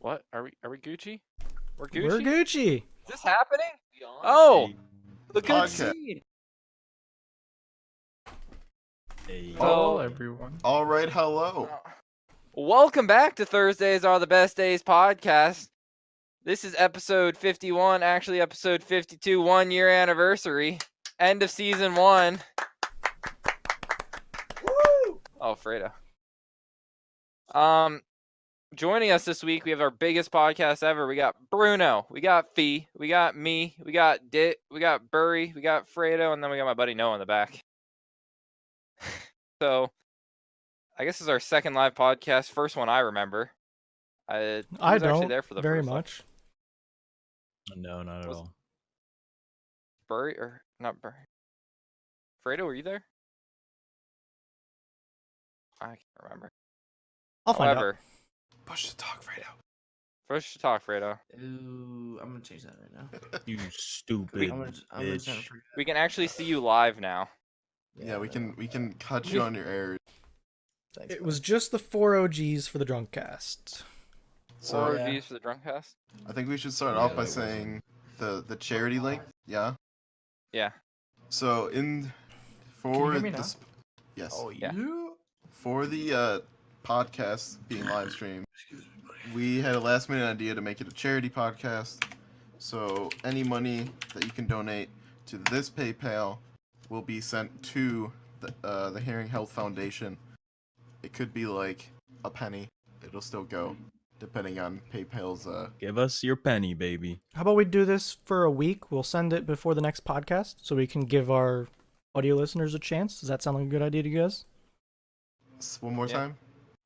What? Are we Gucci? We're Gucci? We're Gucci. Is this happening? Oh, the good Podcast. seed. Hey. Hello, So- everyone. All right, hello. Welcome back to Thursdays Are the Best Days podcast. This is episode 51, actually episode 52, 1 year anniversary. End of season 1. Woo! Oh, Fredo. Joining us this week, we have our biggest podcast ever. We got Bruno, we got Fee, we got me, we got Dit, we got Burry, we got Fredo, and then we got my buddy Noah in the back. So, I guess this is our second live podcast. First one I remember. I was I actually don't there for the very first one. much. No, not at Was- all. Burry or not Burry? Fredo, were you there? I can't remember. I'll find out. However, Push the talk, Fredo. first to talk, Fredo. Ooh, I'm gonna change that right now. You stupid I'm gonna send it bitch. for you. We can actually see you live now. Yeah, we can cut you on your errors. Thanks, It bud. was just the 4 OGs for the drunk cast. So Or yeah. G's for the drunk cast. I think we should start Yeah, off by that saying the charity link. Yeah. Yeah. So for hear me now? this, yes, Oh, Yeah. you? for the podcast being live streamed, we had a last minute idea to make it a charity podcast. So any money that you can donate to this PayPal will be sent to the Hearing Health Foundation. It could be like a penny. It'll still go, depending on PayPal's. Give us your penny, baby. How about we do this for a week? We'll send it before the next podcast so we can give our audio listeners a chance. Does that sound like a good idea to you guys? One more Yeah. time.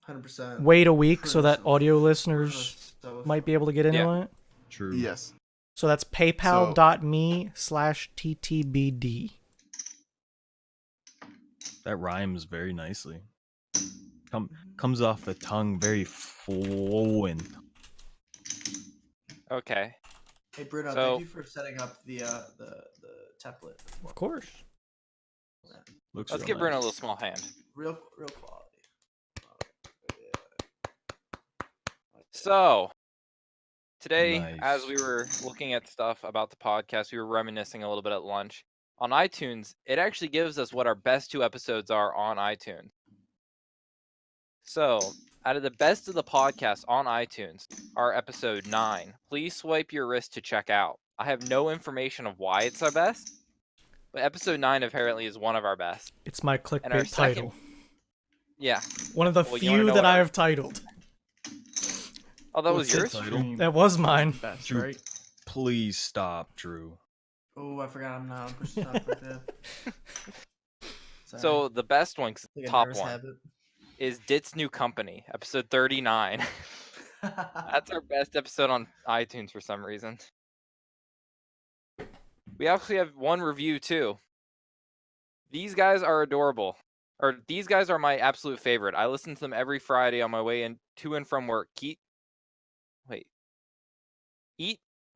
100%. Wait a week so that audio listeners So might be able to get in Yeah. on it. True. Yes. So that's paypal.me/ttbd. That rhymes very nicely. Comes off the tongue very flowing. Okay. Hey Bruno, So- thank you for setting up the template. Of course. Looks Let's real give Bruno a nice. little small hand. Real quality. So, today, as Nice. we were looking at stuff about the podcast, we were reminiscing a little bit at lunch. On iTunes, it actually gives us what our best 2 episodes are on iTunes. So, out of the best of the podcasts on iTunes are episode 9. Please swipe your wrist to check out. I have no information of why it's our best, but episode 9 apparently is one of our best. It's my And our clickbait second- title. Yeah. One of the Well, you wanna few know that what I our- have titled. Oh, that was What's the yours? title? That was mine. Best, Drew, right? Please stop, Drew. Oh, I forgot I'm not on push stop like that. Sorry. So, the best one, 'cause Like a top nervous one, habit. is Dit's New Company, episode 39. That's our best episode on iTunes for some reason. We actually have one review too. These guys are adorable. Or these guys are my absolute favorite. I listen to them every Friday on my way in to and from work. Eat?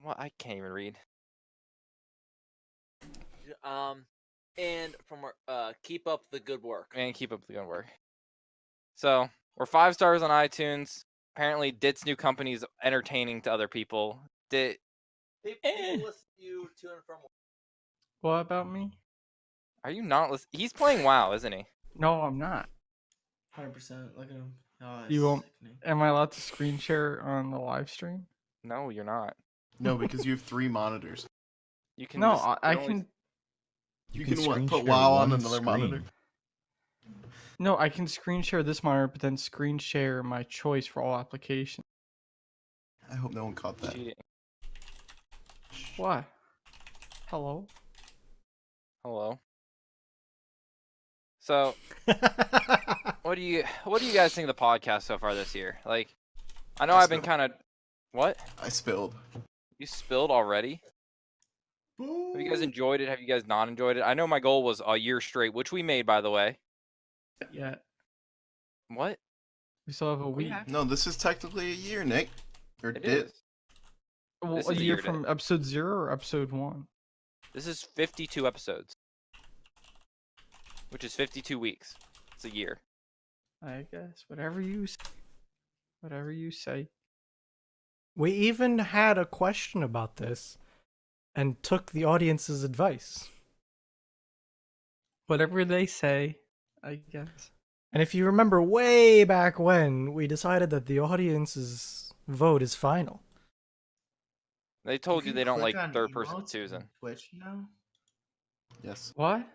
Well, I can't even read. And from keep up the good work. And keep up the good work. So, we're 5 stars on iTunes. Apparently, Dit's New Company is entertaining to other people. People Eh. listen to you to and from work. What about me? Are you not listening? He's playing WoW, isn't he? No, I'm not. 100%. Look at him. Oh, You won't- sickening. Am I allowed to screen share on the live stream? No, you're not. No, because you have 3 monitors. You can No, just- I it only- can. You can can screen put share WoW on one another screen. monitor. No, I can screen share this monitor, but then screen share my choice for all applications. I hope no one caught that. Cheating. What? Hello? Hello. So, what do you guys think of the podcast so far this year? Like, I know I I've been spilled. kind of. What? I spilled. You spilled already? Have you guys enjoyed it? Have you guys not enjoyed it? I know my goal was a year straight, which we made, by the way. Yeah, What? we still have a We week. have- No, this is technically a year, Nick. Or It did. is. Well, This a is a year year from episode 0 or episode 1? This is 52 episodes, which is 52 weeks. It's a year. I guess. Whatever you say. Whatever you say. We even had a question about this and took the audience's advice. Whatever they say, I guess. And if you remember way back when, we decided that the audience's vote is final. They told you can they don't click like on third-person emotes in Susan. Twitch now? Yes. What?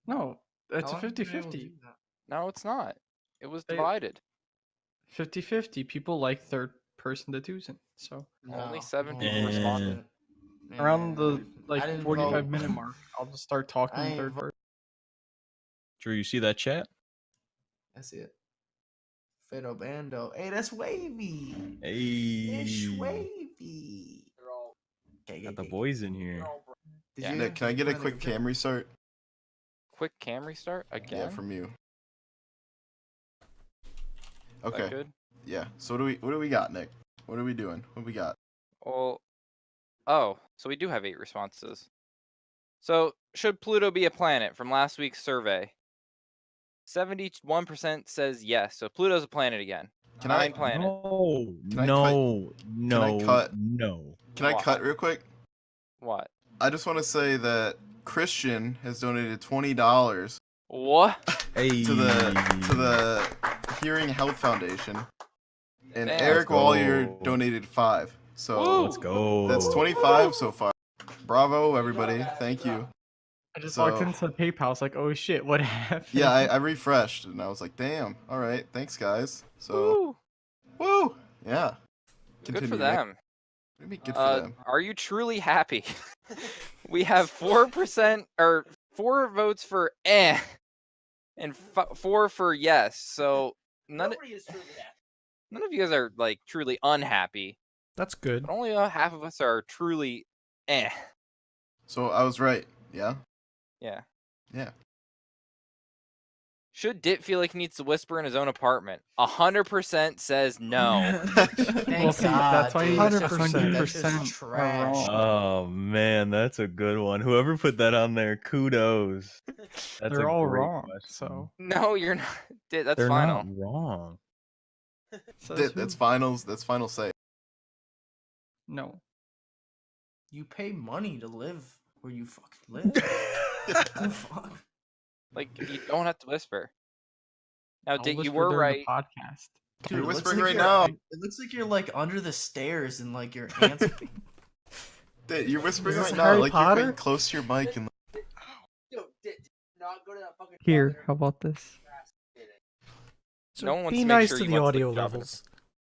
No, it's How a have you been able to 50-50. do that? No, it's not. It was They- divided. 50-50. People like third person to Tucson. So Only No, 7 no, people no, responded. shit. around the I like didn't 45-minute vote. mark, I'll just start talking I in ain't third vote. person. Drew, you see that chat? I see it. Fado Bando. Hey, that's Wavy. It's Hey, Wavy. They're all. Okay, got the boys in here. Did Yeah. you, Nick, can I did get you a go quick ahead and cam restart? Quick cam restart again. Yeah, from you. Is that Okay. good? Yeah. So what do we got, Nick? What are we doing? What do we got? Well, oh, so we do have 8 responses. So, should Pluto be a planet from last week's survey? 71% says yes. So Pluto's a planet again. Can 9 I planets. No, Can I no, Can I no, cut? no. can I What? cut real quick? What? I just want to say that Christian has donated $20 What? Hey, to the Hearing Health Foundation, and Damn. Eric Let's Wallier go. donated 5. So Woo! Let's go. that's 25 so far. Bravo, everybody! Thank you. I just So- walked into the PayPal. I was like, oh shit, what happened? Yeah, I refreshed and I was like, damn. All right, thanks guys. So Woo! woo, yeah. Good for Nick. them. What do you mean good for them? Are you truly happy? We have 4% or 4 votes for and 4 for yes. So none Nobody is truly happy. of you guys are like truly unhappy, That's good. but only half of us are truly eh. So I was right. Yeah. Yeah. Yeah. Should Dit feel like he needs to whisper in his own apartment? 100% says no. Thank Well, see, God, that's why dude. you That's 100% just are wrong. trash. Oh man, that's a good one. Whoever put that on there, kudos. That's They're a all great wrong. question. So, No, you're not. Dit, that's they're final. not wrong. says That's who? finals. That's final say. No. You pay money to live where you fucking live. The fuck? Like you don't have to whisper. Now, I'll Dit, you whisper were during right. the podcast. Dude, You're it looks whispering like right you're- now. It looks like you're like under the stairs and like your aunt's. You're whispering Is this right now, Harry like Potter? you're getting close to your mic and. Yo, not go to that fucking. Here, how about this? So No one wants be to make nice sure to you the want to audio job in- levels.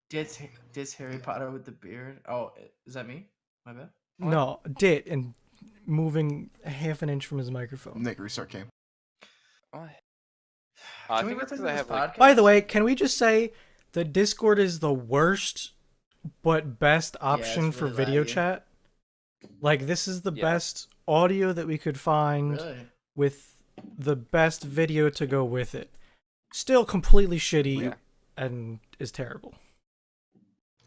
Dit's Harry Potter with the beard. Oh, is that me? My bad. No, Dit and moving a half an inch from his microphone. Nick, restart game. What? Can I we think get it's to 'cause I this have like. podcast? By the way, can we just say the Discord is the worst but best option it's for really video laggy. chat? Like, this is the Yeah. best audio that we could find Really? with the best video to go with it. Still completely shitty Yeah. and is terrible.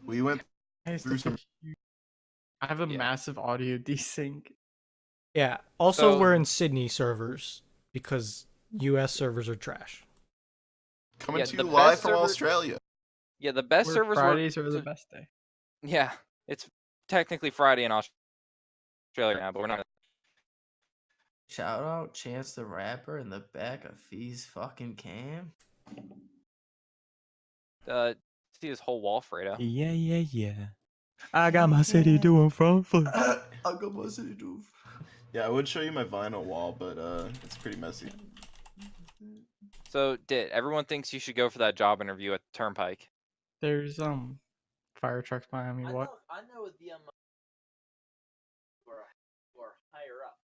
We went. I Through some- have a Yeah. massive audio desync. Yeah. Also, So- we're in Sydney servers because US servers are trash. Coming Yeah, to the you live best from server- Australia. Yeah, the best Where servers Fridays were. are the best day. Yeah, it's technically Friday in Australia now, but we're not. Shout out Chance the Rapper in the back of Fee's fucking cam. See his whole wall, Fredo. Yeah, yeah, yeah. I got my city doing front flip. I got my city dude. Yeah, I would show you my vinyl wall, but it's pretty messy. So, Dit, everyone thinks you should go for that job interview at Turnpike. There's fire trucks behind me. I What? know, I know the or higher up.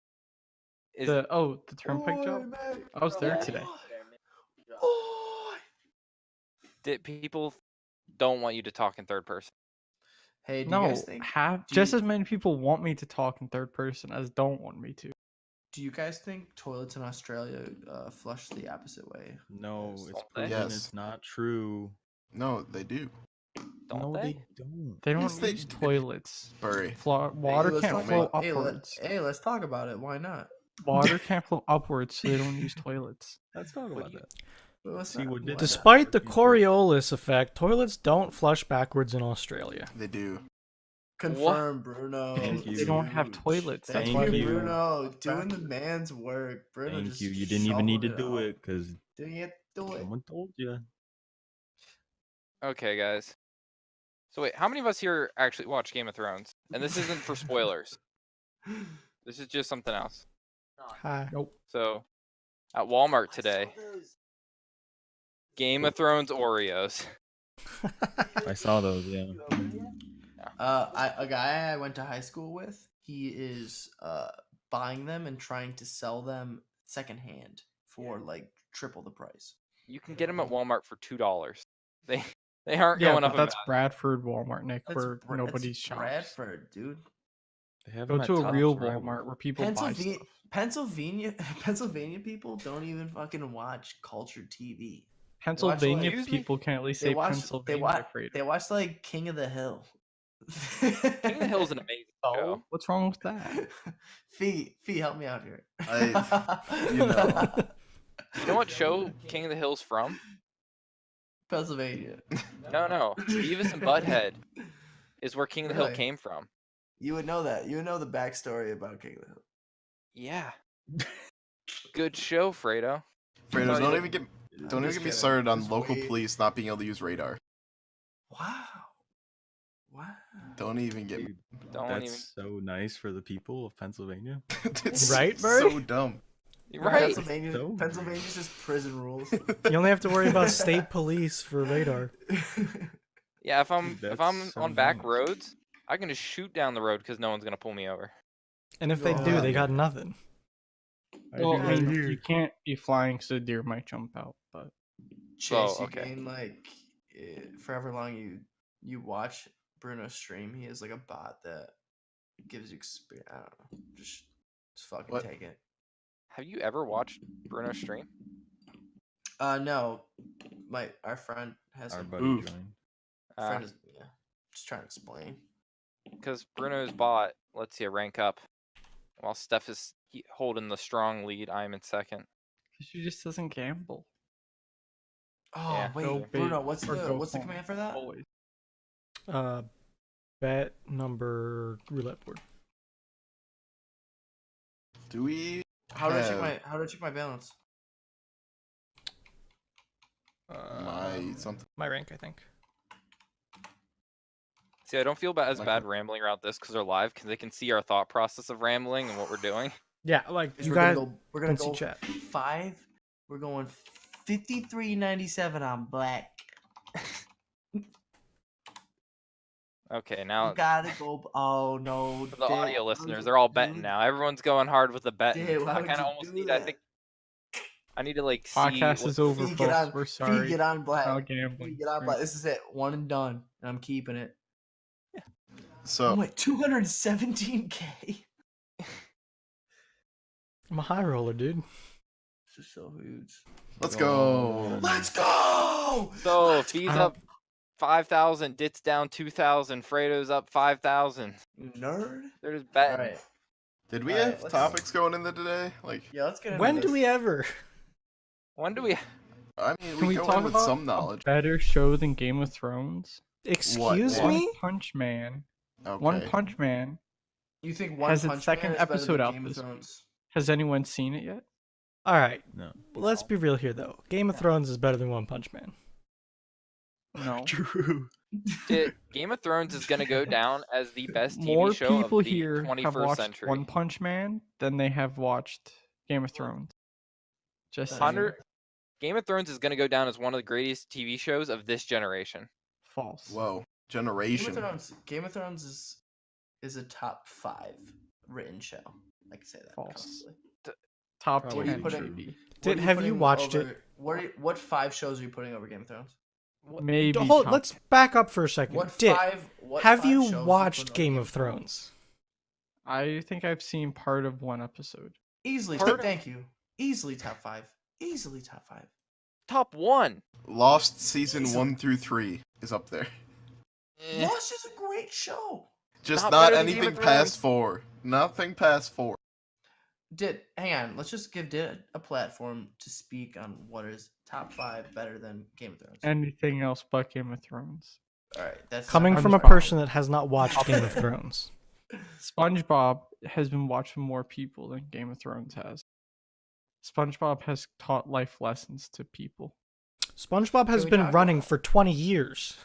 Is The turnpike job? I was there Yeah. today. Dit, people don't want you to talk in third person. Hey, do you No, guys think? do just you- as many people want me to talk in third person as don't want me to. Do you guys think toilets in Australia flush the opposite way? No, Yes. it's Don't they? proven Yes. it's not true. No, they do. Don't no, they? don't. They don't Yes, they use do. toilets. Bury. Water let's can't talk flow about- upwards. Hey, let's talk about it. Why not? Water can't flow upwards, so they don't use toilets. Let's talk What about do you- that. Well, let's See not- what why did not? Despite the People- Coriolis effect, toilets don't flush backwards in Australia. They do. Confirm, Bruno. Thank you. They don't have Huge. toilets. That's Thank why you, they Bruno. Doing the man's work. Bruno Thank just you. You didn't even need to shoveled do out. it because Didn't you do it? someone told you. Okay, guys. So wait, how many of us here actually watch Game of Thrones? And this isn't for spoilers. This is just something else. Hi. Nope. So, at Walmart today, Game of Thrones Oreos. I saw those. Yeah. A guy I went to high school with, he is buying them and trying to sell them secondhand for like triple the price. You can get them at Walmart for $2. They aren't Yeah, going up but in that's value. Bradford Walmart, Nick, That's where Bra- nobody that's shops. Bradford, dude. They have Go them at to a Tops, real right? Walmart where people buy stuff. Pennsylvania people don't even fucking watch culture TV. Pennsylvania Excuse me? people can at least They say watch Pennsylvania. they watch like King of the Hill. King of the Hill is an amazing show. Oh, what's wrong with that? Fee, help me out here. You know. You know what show King of the Hill's from? Pennsylvania. No. Beavis and Butthead is where King of the Hill Really? came from. You would know that. You would know the backstory about King of the Hill. Yeah. Good show, Fredo. Fredo, Sorry, don't look- even get I'm don't just even get me kidding. started on Just local wait. police not being able to use radar. Wow. Don't even get me. Dude, Don't that's even. so nice for the people of Pennsylvania. It's Right, so Bird? dumb. You're right. Pennsylvania's just prison rules. You only have to worry about state police for radar. Yeah, if I'm Dude, if that's I'm so on back nice. roads, I can just shoot down the road because no one's gonna pull me over. And if they do, they got nothing. Well, I mean, you can't be flying so deer might jump out, but Chase, you okay. gain like forever long you watch Bruno stream. He has like a bot that gives you experience. I don't know. Just fucking What? take it. Have you ever watched Bruno stream? No. Our friend has Our him. buddy Oof. joined. Friend is just trying to explain. Because Bruno's bot lets you rank up, while Steph is holding the strong lead. I'm in second. she just doesn't gamble. Oh Yeah. wait, Go Bruno, big what's or the go what's the home. command for that? Always. Bet number roulette board. Do we? How do I check have my balance? my something? My rank, I think. See, I don't feel as Like bad what? rambling around this because they're live, because they can see our thought process of rambling and what we're doing. Yeah, like Is you we're guys gonna can see go chat. 5. We're going 53.97 on black. Okay, now You gotta go. Oh no. for the Dick, audio why would listeners, you they're all do betting now. Everyone's going hard with the betting. Dick, why I would kind of you almost do need. I that? think I need to like see. Podcast what- is over, Fee, folks. We're sorry. Fee, get on black. Now Fee, gambling. get on black. This is it. One and done. And I'm keeping it. So Oh my, 217K. I'm a high roller, dude. This is so huge. let's go. Let's go. So fees go. up 5,000, Dit's down 2,000, Fredo's up 5,000. Nerd. They're just All betting. right. Did we Alright, have let's- topics going in there today? Like, Yeah, let's get into When this. do we ever? When do we? I mean, Can we go talk in with about some knowledge. a better show than Game of Thrones? Excuse One me? Punch Man. Okay. One Punch Man. You think One Has its Punch second Man is better episode than out Game of this Thrones? Has anyone seen it yet? All right. No. Let's be real here, though. Game of Thrones is better than One Punch Man. No. True. Game of Thrones is gonna go down as the best TV More show people of the here have 21st watched century. One Punch Man than they have watched Game of Thrones. Just saying. 100 Game of Thrones is gonna go down as one of the greatest TV shows of this generation. False. Whoa, Game generation. of Thrones is a top 5 written show. I can say that. False. comfortably. Top Probably What are you 10 putting- maybe. What are Have you putting watched it? over- What 5 shows are you putting over Game of Thrones? Maybe. Oh, Let's back up for a second. What Dit, 5? What have 5 you shows are watched putting over Game of Thrones? Thrones? I think I've seen part of one episode. Easily. Part of- Thank you. Easily top 5. Easily top 5. Top 1. Lost season Easily. 1 through 3 is up there. Eh. Lost is a great show. Just Not not better than Game anything of past Thrones. 4. Nothing past 4. Hang on. Let's just give Dit a platform to speak on what is top 5 better than Game of Thrones. Anything else but Game of Thrones. All right, that's Coming not from a SpongeBob. person that has not watched Game of Thrones. SpongeBob has been watched by more people than Game of Thrones has. SpongeBob has taught life lessons to people. SpongeBob has we been talk running about- for 20 years.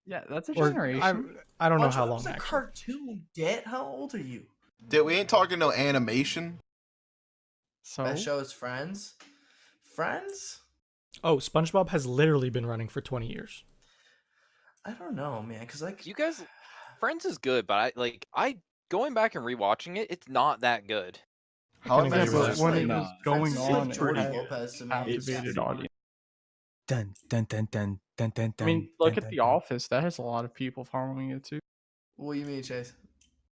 Yeah, that's a Or generation. I don't know how SpongeBob's long a actually. cartoon, Dit. How old are you? Dude, we ain't talking no animation. So Best show is Friends. Friends? Oh, SpongeBob has literally been running for 20 years. I don't know, man. Cause like You guys, Friends is good, but I going back and rewatching it, it's not that good. How can I yeah, agree Met with but that. when like- it Nah, was going Friends is on, like it Jordi had Lopez to me. captivated audience. Dun dun dun dun dun dun I mean, dun. look dun, at dun, The dun. Office. That has a lot of people following it too. What do you mean, Chase?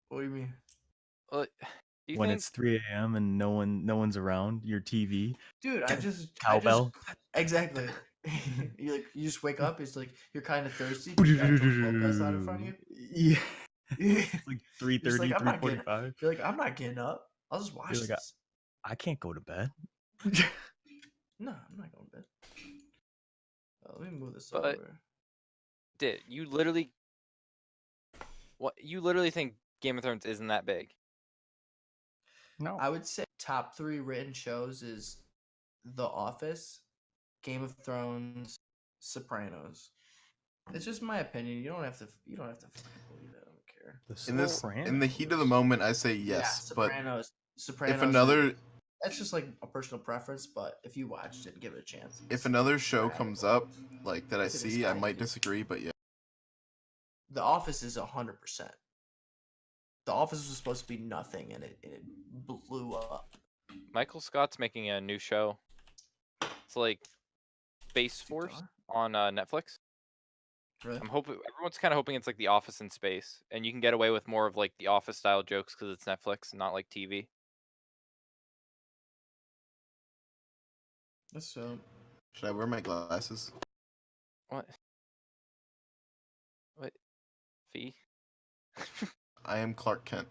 What do you mean? Do you When think it's 3 a.m. and no one's around your TV. Dude, I just Cowbell. exactly. You just wake up. It's like you're kind of thirsty. You got Jordi Lopez out in front of you. Yeah. You're It's like 3:30, like, I'm not getting. 3:45. You're like, I'm not getting up. I'll just watch You're like, this. I can't go to bed. No, I'm not going to bed. Let me move this But- over. did you literally you literally think Game of Thrones isn't that big? No, I would say top 3 written shows is The Office, Game of Thrones, Sopranos. It's just my opinion. You don't have to. You don't have to believe it. I don't care. In the heat of the moment, I say yes, yeah, but Sopranos. if another that's just like a personal preference. But if you watched it, give it a chance. if another show comes up like that I Look at this see, I guy, might dude. disagree, but yeah. The Office is 100%. The Office was supposed to be nothing, and it blew up. Michael Scott's making a new show. It's like Space Force Star? on Netflix. Really? I'm hoping everyone's kind of hoping it's like The Office in space, and you can get away with more of like The Office style jokes because it's Netflix and not like TV. That's so. Should I wear my glasses? What? What? Fee? I am Clark Kent.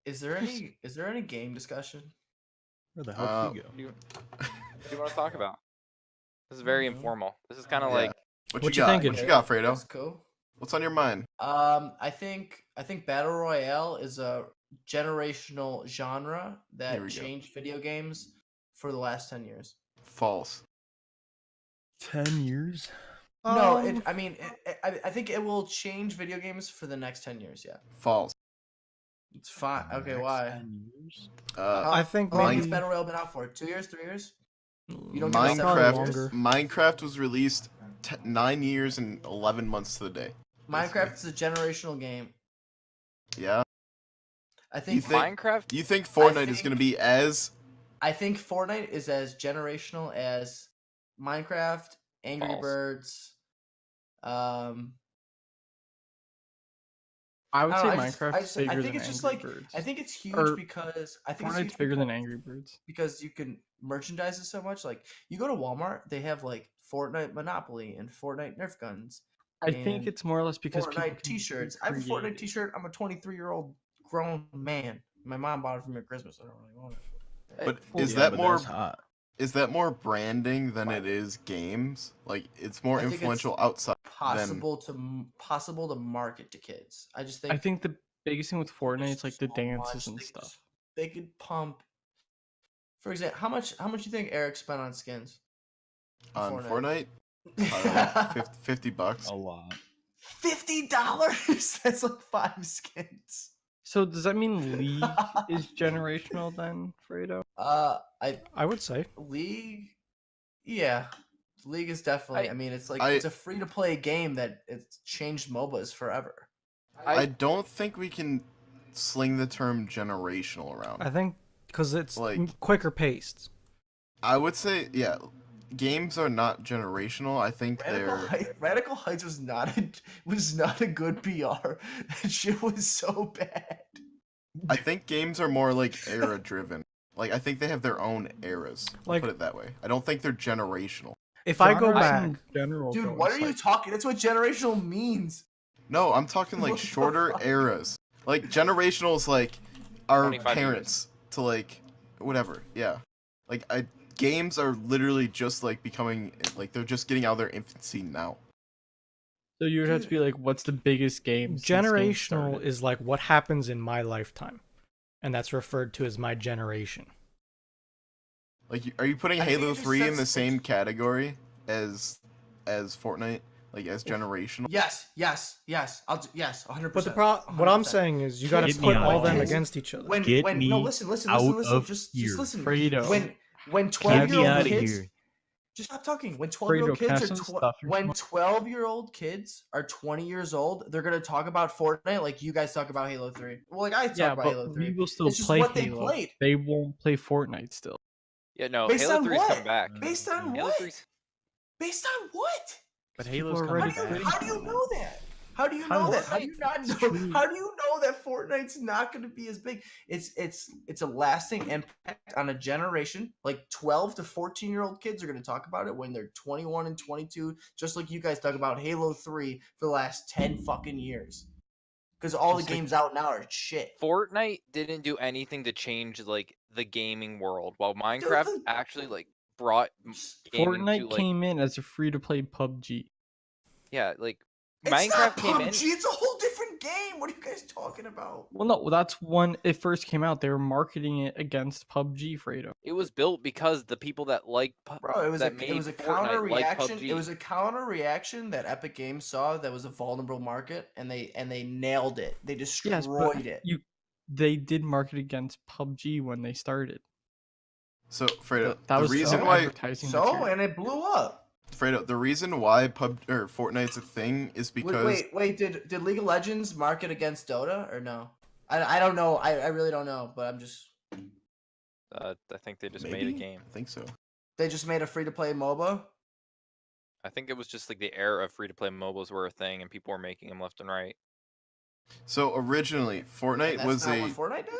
Is there any game discussion? Where the hell Uh, did he go? What do you want to talk about? This is very Mhm. informal. This is kind of Yeah. like What What you you got? thinking? What you got, Fredo? That's cool. What's on your mind? I think Battle Royale is a generational genre Here that we go. changed video games for the last 10 years. False. 10 years? No, Um, I think it will change video games for the next 10 years. Yeah, False. it's fine. Okay, Next why? 10 years? I think How long has maybe Battle Royale been out for? 2 years, 3 years? You don't Probably get Minecraft- longer. Minecraft was released 9 years and 11 months to the day. Minecraft is a generational game. Yeah. I think Minecraft. You think Fortnite is think- going to be as I think Fortnite is as generational as Minecraft, Angry False. Birds. I would I say don't know, I just- Minecraft I is just- bigger I think than it's just Angry like Birds. I think it's huge Or because I think it's Fortnite's huge bigger than because- Angry Birds. because you can merchandise it so much. Like you go to Walmart, they have like Fortnite Monopoly and Fortnite Nerf guns, I think and it's more or less because people Fortnite can T-shirts. I have a Fortnite recreate it. T-shirt. I'm a 23-year-old grown man. My mom bought it for me at Christmas. I don't really want it. But Well, is Yeah, that but more that's hot. is that more branding than it is games? Like it's more I think it's influential outside than possible to market to kids. I just think I think the biggest thing with Fortnite there's is like the so dances much and they could- stuff. They could pump. For example, how much do you think Eric spent on skins? on Fortnite. Probably like 50 bucks. A lot. $50? That's like 5 skins. So does that mean League is generational then, Fredo? I would say. League, yeah, League is definitely. I- I mean, it's like I- it's a free to play game that it's changed MOBAs forever. I don't think we can sling the term generational around. I think because it's Like- quicker paced. I would say, yeah, games are not generational. I think Radical Heights was not a good PR. That shit was so bad. I think games are more like era driven. Like I think they have their own eras. I'll Like- put it that way. I don't think they're generational. If I go Genres back, in general, Dude, though, what it's are you like- talking? That's what generational means. No, I'm talking like What the shorter fuck? eras. Like generational is like our 25 parents to like whatever. Yeah. Like games are literally just like becoming like they're just getting out of their infancy now. So you would have to be like, what's the biggest game? since games Generational started? is like what happens in my lifetime, and that's referred to as my generation. Like, are you putting I think Halo it just 3 in sets the the- same category as Fortnite, like as generational? Yes, yes, yes. Yes, 100%. But what I'm 100%. saying is, you got to Kids- Get me put out all of them here. against each other. When Get when me no listen out of just here. listen. Fredo. When Get me 12-year-old out of kids here. just stop talking. When Fredo, 12-year-old can I kids have are some stuff you're when smoking? 12-year-old kids are 20 years old, they're gonna talk about Fortnite like you guys talk about Halo 3. Well, like I talk Yeah, about but Halo we 3. will still It's just play what they Halo. played. They won't play Fortnite still. Yeah, no, Based Halo on 3's what? coming back. Based on Halo what? 3's Based on what? But People Halo's are coming already back. quitting How do you know that? How do you know that? How do you not know? true. How do you know that Fortnite's not going to be as big? It's a lasting impact on a generation. Like 12 to 14-year-old kids are going to talk about it when they're 21 and 22, just like you guys talk about Halo 3 for the last 10 fucking years. Because all Just the like- games out now are shit. Fortnite didn't do anything to change like the gaming world, while Minecraft the- actually like brought gaming Fortnite to like came in as a free-to-play PUBG. yeah, like It's not Minecraft came in. PUBG. It's a whole different game. What are you guys talking about? Well, no, that's when it first came out. They were marketing it against PUBG, Fredo. It was built because the people that like Bro, it was that a made it was a Fortnite counter like reaction. PUBG. It was a counter reaction that Epic Games saw that was a vulnerable market, and they nailed it. They destroyed Yes, but it. they did market against PUBG when they started. So Fredo, That the was reason so why advertising So material. and it blew up. Fredo, the reason why Fortnite's a thing is because Wait. Did League of Legends market against Dota or no? I don't know. I really don't know. But I'm just I think they just maybe made a game. I think so. they just made a free to play MOBA. I think it was just like the era of free to play MOBAs were a thing, and people were making them left and right. So originally, And Fortnite that's was not a what Fortnite did.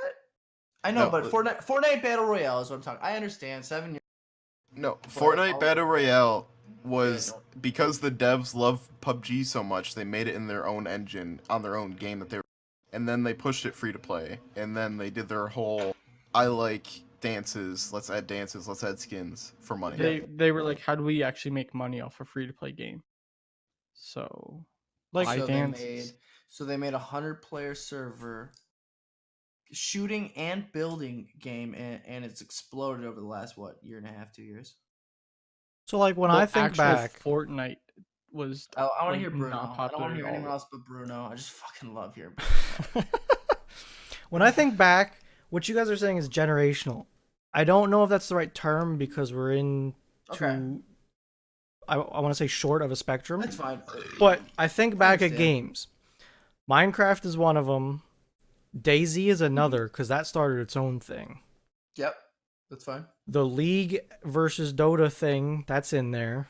I know, No, but but- Fortnite Battle Royale is what I'm talking. I understand 7 years. no But Fortnite all- Battle Royale was no. because the devs love PUBG so much, they made it in their own engine on their own game that they were, and then they pushed it free to play, and then they did their whole I like dances, let's add skins for money. They were like, how do we actually make money off a free-to-play game? So, Like, buy so dances. they made a 100-player server shooting and building game, and it's exploded over the last year and a half, 2 years. so like when Well, I think actual back, Fortnite was. I want to like, hear Bruno. not I don't popular want to hear at anyone all. else but Bruno. I just fucking love hearing. when I think back, what you guys are saying is generational. I don't know if that's the right term because we're in Okay. I want to say short of a spectrum. That's fine. But I think back at understand. games. Minecraft is one of them. DayZ is another because that started its own thing. Yep, that's fine. The League versus Dota thing, that's in there.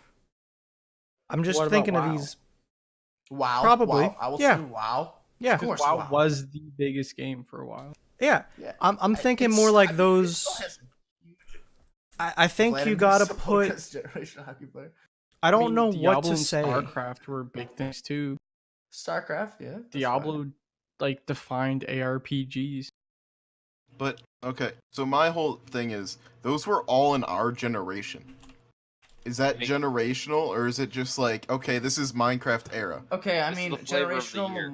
I'm just What about thinking WoW? of these. Wow. Probably. Wow. I will Yeah. say wow. Yeah, Of course, WoW WoW. was the biggest game for a while. yeah. Yeah. I'm thinking It's- more like I mean, it those. still has a huge- I think you Vladimir gotta Soroka's put. generational hockey player. I don't mean, know Diablo what to and say. StarCraft were big things too. StarCraft, yeah. that's Diablo fine. like defined ARPGs. But okay, so my whole thing is those were all in our generation. Is that Like- generational, or is it just like, okay, this is Minecraft era? Okay, I This is mean the flavor of the generational year.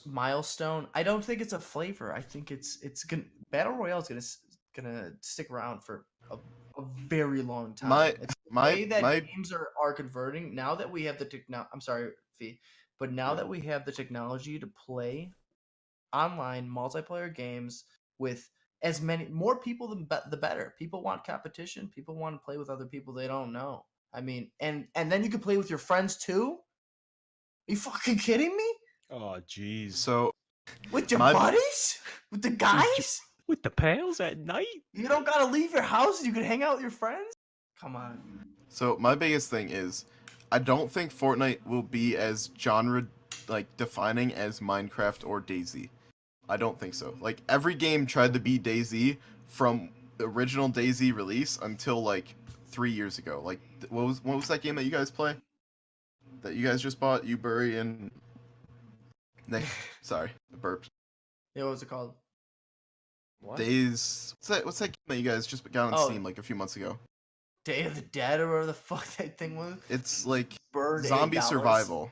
milestone. I don't think it's a flavor. I think it's gonna Battle Royale is gonna stick around for a very long time. My- It's the my- way that my- games are converting now that we have the techno. I'm sorry, Fee, but now Yeah. that we have the technology to play online multiplayer games with as many more people, the better. People want competition. People want to play with other people they don't know. I mean, and then you can play with your friends too. Are you fucking kidding me? Oh, jeez. So With your My- buddies? With the guys? With the pals at night? You don't gotta leave your house. You can hang out with your friends. Come on. So my biggest thing is, I don't think Fortnite will be as genre like defining as Minecraft or DayZ. I don't think so. Like every game tried to be DayZ from the original DayZ release until like 3 years ago. Like what was that game that you guys play? That you guys just bought? You Bury and Nick. Sorry, the burps. Yeah, what was it called? What? Days. What's that game that you guys just got on Oh. Steam like a few months ago? Day of the Dead or whatever the fuck that thing was. It's like Bird zombie $8. survival.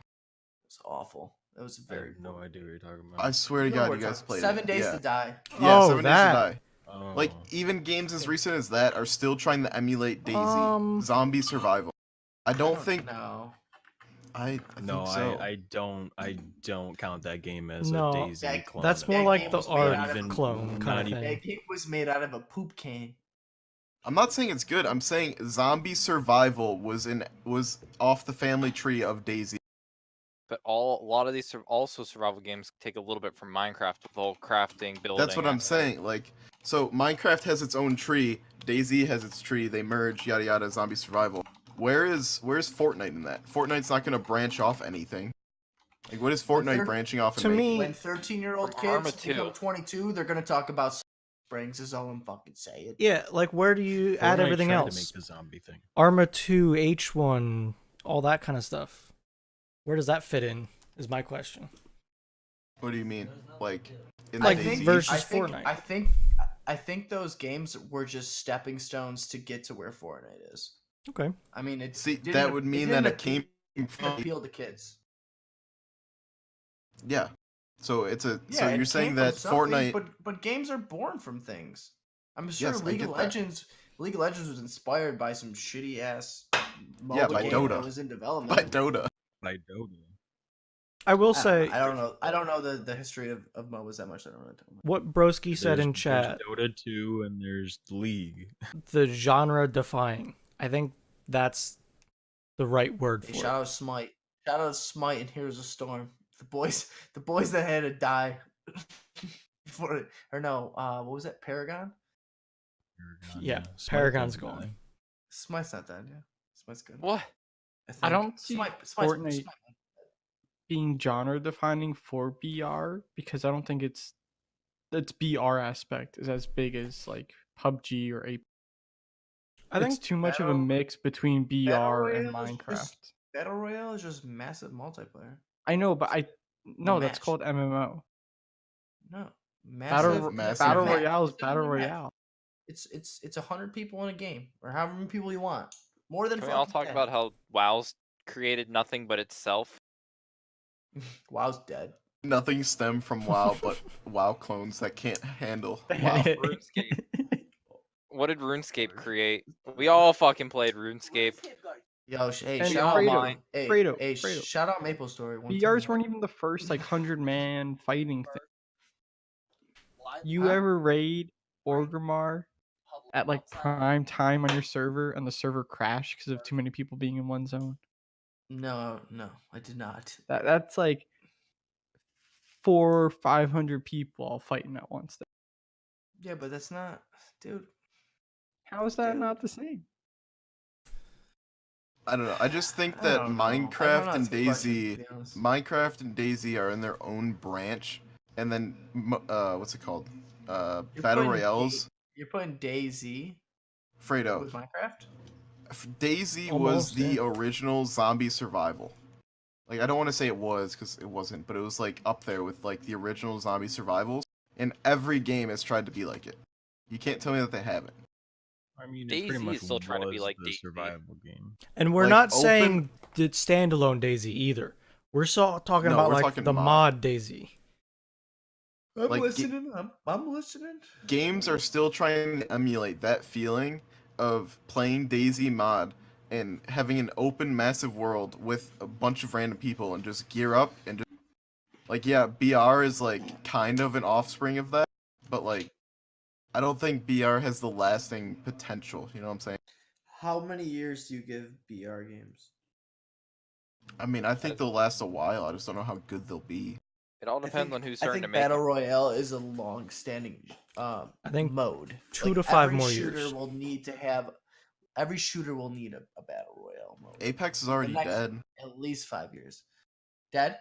awful. It was I very. have no boring idea what you're talking I about. swear to You know what God, we're you guys talking- played 7 it. Days Yeah. to Die. Yeah, Oh, 7 that. Days to Die. Oh. Like even games as recent as that are still trying to emulate Daisy, Um, zombie survival. I don't think No. I no, think so. I don't count that game as No, a Daisy that- clone. that's at more That all. like game the was made art out of a clone kind not of even- thing. That game was made out of a poop can. I'm not saying it's good. I'm saying zombie survival was off the family tree of Daisy. But a lot of these also survival games take a little bit from Minecraft with the whole crafting, building. That's what I'm saying. Like, so Minecraft has its own tree, Daisy has its tree. They merge, yada yada, zombie survival. Where's Fortnite in that? Fortnite's not gonna branch off anything. Like, what is Fortnite they're- branching off and To making? me, When 13-year-old From Arma kids become 2. 22, they're gonna talk about Springs. Is all I'm fucking saying. yeah, like where do you add Fortnite everything tried else? to make the zombie thing. Arma 2, H1, all that kind of stuff. Where does that fit in? Is my question. What do you mean? Like, in Like the think Daisy? versus I think, Fortnite. I think those games were just stepping stones to get to where Fortnite is. Okay. I mean, it See, didn't that ap- would mean didn't that it appeal- came didn't from. appeal to kids. Yeah. So it's a. Yeah, So it you're saying came from that something, Fortnite. but games are born from things. I'm sure Yes, I League of get that. Legends. League of Legends was inspired by some shitty ass Yeah, MOBA by game Dota. that was in By development. Dota. By Dota. I will I don't say know. I don't know the history of MOBAs that much. I don't know. what Broski said in There's chat, Dota 2 and there's League. the genre defying. I think that's the right word Hey, for shout it. out Smite. Shout out Smite and Here's a Storm. The boys that had to die before or no, what was that? Paragon? Yeah, Smite Paragon's doesn't gone. die. Smite's not dead, yeah. Smite's good. What? think. I don't see Smite's- Fortnite being genre defining for BR because I don't think its BR aspect is as big as like PUBG or Ape. I It's think too much of a Battle- mix between BR Battle and Royale is Minecraft. just- Battle Royale is just massive multiplayer. I know, but no, that's match. called MMO. No. Battle massive Battle match. Royale is It's a Battle match. Royale. It's 100 people in a game, or however many people you want. More than Can we all fucking talk 10. about how WoW's created nothing but itself? WoW's dead. Nothing stemmed from WoW, but WoW clones that can't handle WoW. RuneScape. What did RuneScape create? We all fucking played RuneScape. Yo, hey, And shout out Fredo, mine. Hey, Fredo, hey, Fredo. shout out Maple Story. One BRs time. weren't even the first like 100-man fighting thing. You Huh? ever raid Orgrimmar at like prime time on your server and the server crashed because of too many people being in one zone? No, I did not. That's like 400 or 500 people all fighting at once. Yeah, but that's not, dude. How is that Dude. not the same? I don't know. I just think I that don't know. I don't know. Minecraft That's and a good question, Daisy, to be honest. Minecraft and Daisy are in their own branch, and then what's it called? You're Battle putting Royales. You're putting Daisy Fredo. with Minecraft. Daisy was Almost, the yeah. original zombie survival. Like, I don't want to say it was because it wasn't, but it was like up there with like the original zombie survivals. And every game has tried to be like it. You can't tell me that they haven't. I mean, it DayZ pretty much is still trying to be was like the DayZ. survival game. And we're Like, not open- saying it's standalone Daisy either. We're talking No, about we're like talking the mod. mod Daisy. I'm Like, listening. I'm listening. Games are still trying to emulate that feeling of playing Daisy mod and having an open, massive world with a bunch of random people and just gear up and just like, yeah, BR is like kind of an offspring of that, but like, I don't think BR has the lasting potential. You know what I'm saying? How many years do you give BR games? I mean, I think they'll last a while. I just don't know how good they'll be. It all depends on who's starting to make Battle it. Royale is a long-standing I think mode. 2 to 5 every more shooter years. will need to have. Every shooter will need a Battle Royale mode. Apex is already next- dead. At least 5 years. Dead?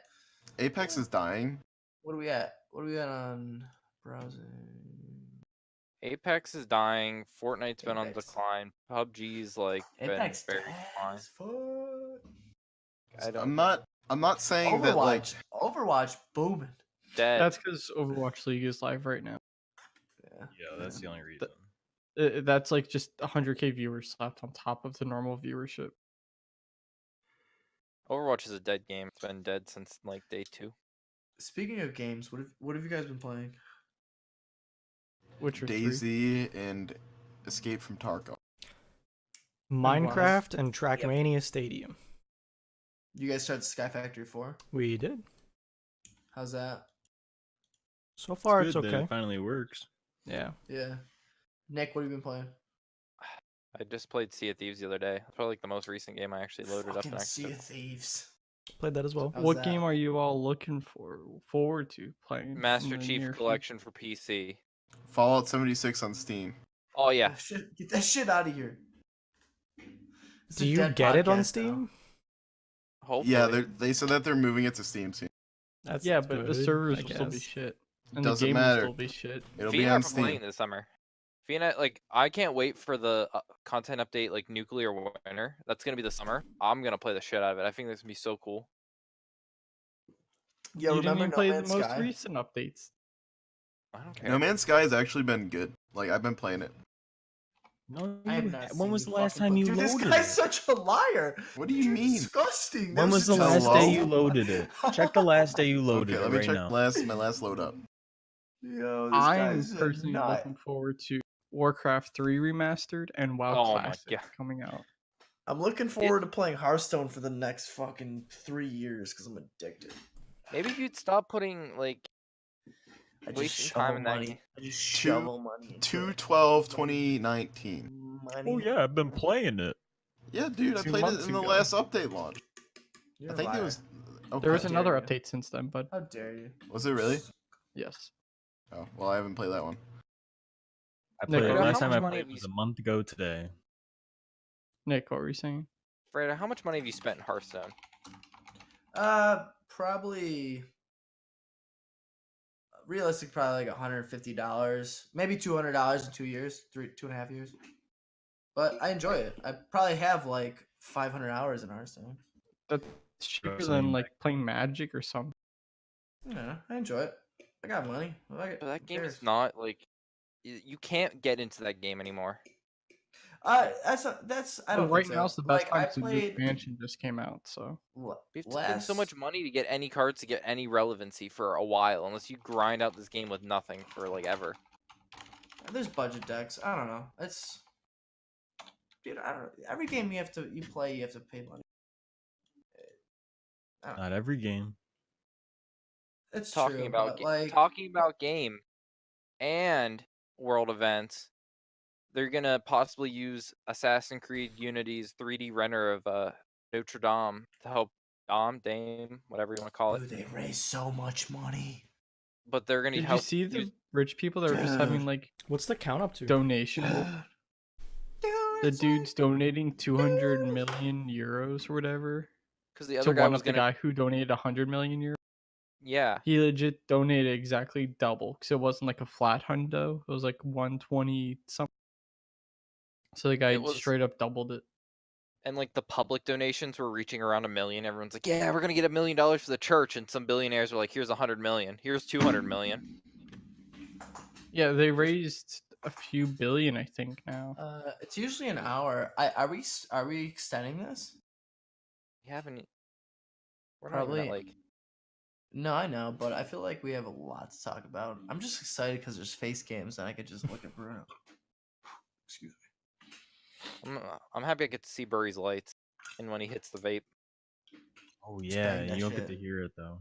Apex is dying. What are we at? What are we at on browsing? Apex is dying. Fortnite's been on Apex. decline. PUBG's like Apex been very dead decline. as fuck. I don't I'm not saying that like Overwatch booming. dead. That's because Overwatch League is live right now. Yeah. Yeah, that's the only reason. That's like just 100K viewers slapped on top of the normal viewership. Overwatch is a dead game. It's been dead since like day 2. Speaking of games, what have you guys been playing? Witcher 3. Daisy and Escape from Tarkov. Minecraft and Trackmania Stadium. You guys started Sky Factory 4? We did. How's that? So far, it's good that okay. it finally works. Yeah. Yeah. Nick, what have you been playing? I just played Sea of Thieves the other day. It's probably like the most recent game I actually loaded up Fucking and Sea actually. of Thieves. Played that as well. How's What that? game are you all looking forward to playing? in Master the Chief near Collection for PC. Fallout 76 on Steam. Oh yeah, Oh, shit. Get that shit out of here. It's Do a you dead get it on podcast now. Steam? hopefully. Yeah, they said that they're moving it to Steam soon. That's Yeah, but the good, servers I will still be guess. shit. And Doesn't the game matter. will still be shit. It'll be Fiend on are playing Steam. this summer. Fiend, like I can't wait for the content update, like Nuclear Winter. That's gonna be the summer. I'm gonna play the shit out of it. I think this gonna be so cool. Yeah, You didn't remember even No play Man's the most Sky? recent updates. I don't care. No Man's Sky has actually been good. Like I've been playing it. No, I have you- not when seen was you the last fucking time you Dude, loaded this guy's it? such a liar. What do you You're mean? disgusting. When That was the so last low. day you loaded it? Check the last day you loaded Okay, it let me right check now. my last load up. Yo, this I'm guy's a personally nut. looking forward to Warcraft 3 Remastered and WoW Oh my Classic God. coming out. I'm looking forward to playing Hearthstone for the next fucking 3 years because I'm addicted. Maybe if you'd stop putting like I just wasting shovel time in that money. game. I just shovel money. into it. 2/12/2019. Money. Oh yeah, I've been playing it. Yeah, dude, I 2 played it months in the ago. last update launch. You're I a think it liar. was. Okay. There was How another dare you. update since then, but How dare you? Was it really? yes. Oh, well, I haven't played that one. I Nick, played it. how Last time much I money played have you was a month ago today. Nick, what were you saying? Freda, how much money have you spent in Hearthstone? Probably realistic, probably like $150, maybe $200 in 2 years, 2.5 years. But I enjoy it. I probably have like 500 hours in Hearthstone. That's cheaper Same. than like playing Magic or something. Yeah, I enjoy it. I got money. I like it. But that Who game is cares? not like you can't get into that game anymore. That's I Well, don't right think now so. is the best Like time I because the new played expansion just came out. So You have to spend last. so much money to get any cards to get any relevancy for a while, unless you grind out this game with nothing for like ever. There's budget decks. I don't know. It's dude. I don't. Every game you play, you have to pay money. I don't know. Not every game. It's Talking true, about but like talking about game and world events, they're gonna possibly use Assassin's Creed Unity's 3D render of Notre Dame to help Dame, whatever you want to call it. dude, they raise so much money. But they're gonna did you help. see the rich people that were just having Dude. like What's the count up to? donation? Dude, The it's dude's donating 200 million euros or whatever Because the to other guy one was up the gonna. guy who donated 100 million euros. Yeah, He legit donated exactly double because it wasn't like a flat hundo. It was like 120 something. So the guy It was- straight up doubled it. and like the public donations were reaching around $1 million. Everyone's like, "Yeah, we're gonna get $1 million for the church," and some billionaires were like, "Here's 100 million. Here's 200 million." Yeah, they raised a few billion, I think now. It's usually an hour. Are we extending this? You haven't. We're not even Probably. at, like. No, I know, but I feel like we have a lot to talk about. I'm just excited because there's face cams and I could just look at Bruno. Excuse me. I'm happy I get to see Burry's lights, and when he hits the vape. Oh yeah, Bang that you don't get to shit. hear it though.